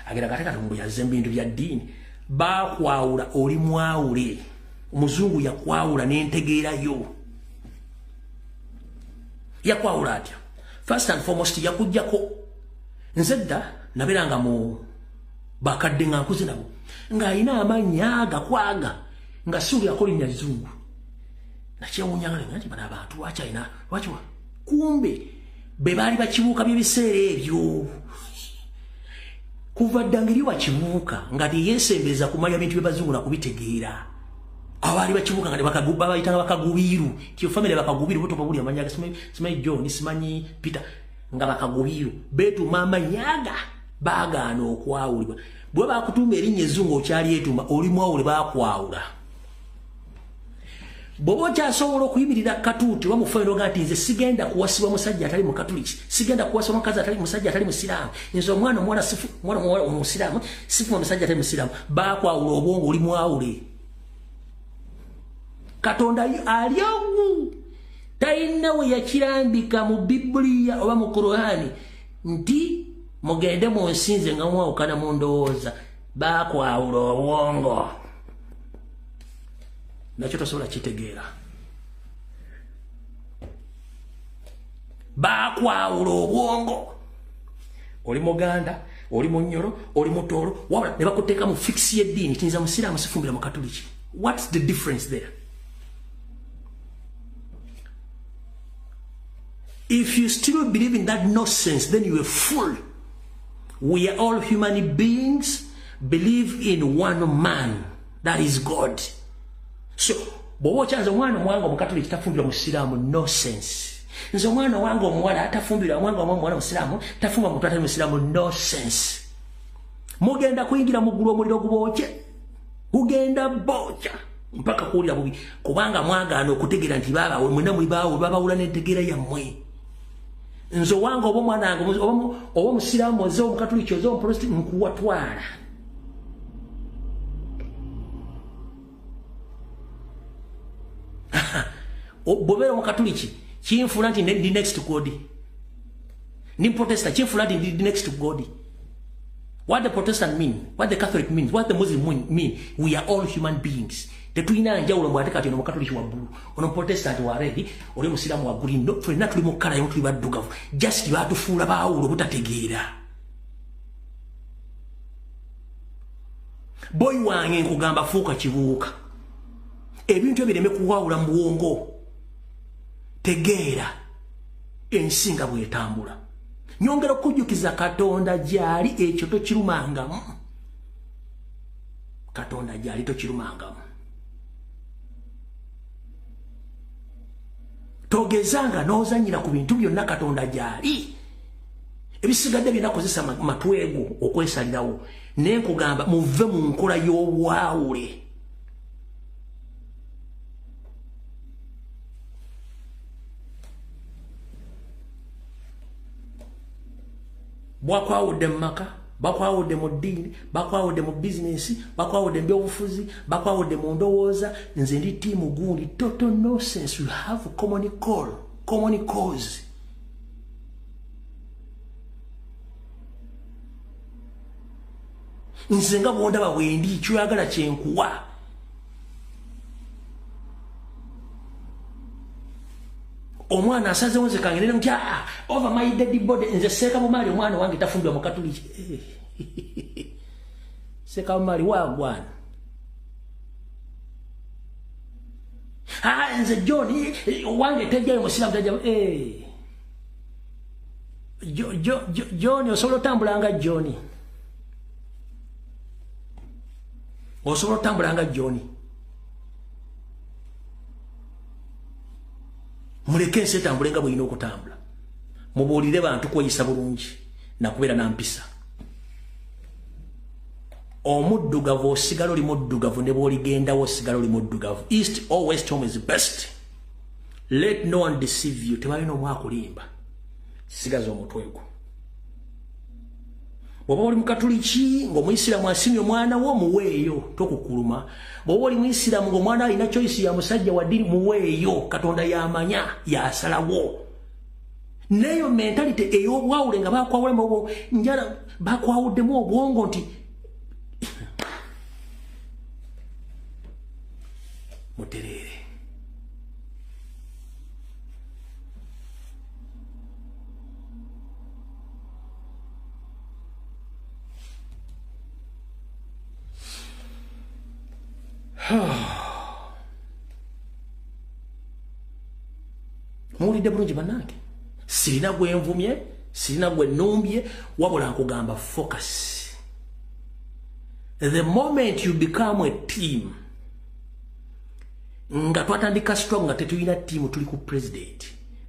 agenda kate Katonda yazze bintu bya ddiini baakwawula oli mwawule. Omuzungu yakwawula n'entegeerayo. Yakwawula atya? First and foremost yakujjako nze dda nabeeranga mu bakadde nga nkuze nabo ng'alina amannya agakwaga nga suulirako linnya lizungu nakyewuunyanga nti bano abantu lwakyalina lwakiwa kumbe be baali bakibuuka by'ebiseera ebyo kuva dda ngeri wakibuuka nga teyeesembeza kumanya bintu by'abazungu nakubitegeera. Abaali bakibuuka nga babayitanga bakagubiiru tiyo family bakagubiiru butopa buli amanya simanyi John simanyi Peter nga bakagubiiru beetuma amanyaga baagaana okwawulibwa. Bwe bakutuuma erinnya ezzungu okyali etuuma oli mwawule baakwawula. Bw'oba okyasobola okuyimirira katuuti oba mufairo nga nti nze sigenda kuwasibwa musajja atali mu katuliki sigenda kuwasibwa mukazi atali musajja atali musiraamu nze omwana omuwala omusiraamu sifuma musajja atali musiraamu baakwawula obwongo oli mwawule. Katonda ali ogu talina we yakirambika mu Bibuliya oba mu Kurani nti mugende mu nsi nze nga mwawukana mu ndowooza baakwawula obwongo. Nakyo tosobola kitegeera. Baakwawula obwongo. Oli Muganda, oli Munyoro, oli Mutooro, wabula ne bakuteeka mu fiksi y'eddiini tinza musiraamu sifumbira mu Katuliki. What's the difference there? If you still believe in that nonsense, then you are fool. We are all human beings, believe in one man, that is God. So, bw'oba okyanze omwana omuwanga omukatuliki tafumbirwa musiraamu nonsense. Nze omwana wange omuwala atafumbirwa omwana musiraamu tafumba muntu atali musiraamu nonsense. Mugenda kuyingira mu ggulu omuliro gubookye. Gugenda bookya mpaka kuwulira bubi kubanga mwagaana okutegeera nti baabawe mwenna muli baawule babawula n'entegeera yammwe. Nze owange oba omwana wange oba omusiraamu oze omukatuliki oze omuprotestant nkuwatwala. Bw'obeera omukatuliki kinfuula nti ndi next to God. Ni protestant kinfuula nti ndi next to God. What the Protestant mean, what the Catholic means, what the Muslim mean, we are all human beings. tetulina njawulo mbwate kati ono mukatoliki wa bbulu ono protestant wa red oli musiramu wa green no ffenna tuli mu kkala yo tuli baddugavu just batufuula baawulo butategeera boy wange nkugamba fuuka kibuuka ebintu ebireme kuwawula mu bwongo tegeera ensinga bwetambula nyongera okujjukiza Katonda gyali ekyo tokirumangamu Katonda gyali tokirumangamu togezanga n'ozanyira ku bintu byonna Katonda gyali ebisigadde binakozesa matwego okwesalirawo naye nkugamba muve mu nkola y'obwawule bwakwawudde mu maka bakwawudde mu ddiini bakwawudde mu bizinesi bakwawudde mu byobufuzi bakwawudde mu ndowooza nze ndi tiimu gundi total nonsense you have common cause nze nga bwondaba bwendi kyoyagala kyenkuwa omwana asazewo nze kangenere nti over my dead body nze seeka bumaali omwana wange tafumbirwa mu katuliki seeka bumaali wagwana nze John wange tejjayo musiramu tajja John osobola otambulanga John osobola otambulanga John muleke ensi etambule nga bw'erina okutambula mubuulire bantu kweyisa bulungi nakubeera nampisa omuddugavu osigala oli muddugavu ne bw'oligendawo osigala oli muddugavu east or west home is best let no one deceive you tebalina omwakulimba sigaza omutwe gwo bw'oba oli mukatuliki ng'omuyisiraamu asimye omwana wo muweeyo tokukuluma bw'oba oli muyisiraamu ng'omwana alina choice ya musajja wa ddiini muweeyo Katonda yamanya yasalawo neyo mentality ey'obwawule nga bakwawulemu njala bakwawuddemu obwongo nti mutereere muwulidde bulungi bannange sirina gwe nvumye sirina gwe nnumbye wabula nkugamba focus the moment you become a team nga twatandika struggle nga tetulina team tuli ku president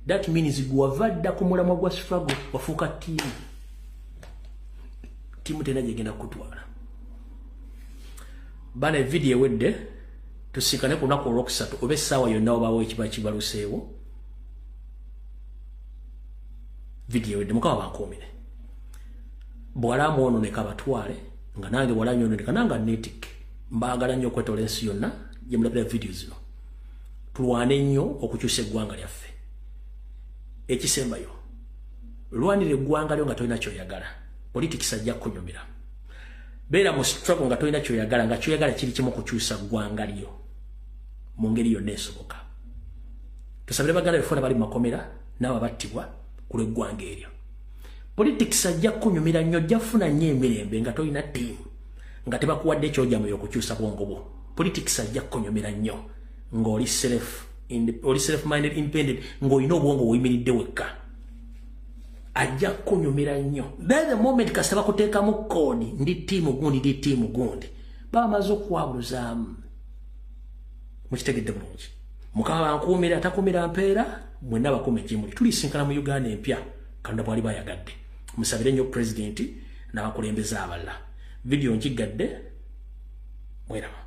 that means gwavadda ku mulamwa gwa struggle wafuuka team tena gyegenda kutwala bana video wedde tusikane ku lunaku olwokusatu oba essaawa yonna obaawo ekiba kibaluseewo video wedde mukama bankuumire bwala mwononeka abatwale nga nange bwala nyononeka nanga netic mbaagala nnyo okwetola ensi yonna gye mulabira video zino tulwane nnyo okukyusa eggwanga lyaffe ekisembayo lwanira eggwanga lyo nga tolina kyoyagala politics ajja kunyumira beera mu struggle nga tolina kyoyagala nga kyoyagala kiri kimu kukyusa ggwanga lyo mu ngeri yonna esoboka tusabire baganda befuna bali mu makomera n'abo battibwa ku lw'eggwanga eryo politics ajja kunyumira nnyo ojja kufuna nnyo emirembe nga tolina ttiimu nga tebakuwadde ekyojamubiri okukyusa bwongo bwo politics ajja kunyumira nnyo ng'oli self-minded independent ng'olina obwongo buyimiridde wekka ajja kunyumira nnyo then the moment kasita bakuteekamu koodi ndi ttiimu gundi baba maze okuwabuluzaamu mukitegedde bulungi mukama bankuumira atakuumira mpeera mwenna bakuume gyemuli tulisinkana mu Uganda empya Katonda bwali bayagadde musabire nnyo pulezidenti n'abakulembeze abalala video nkigadde mweraba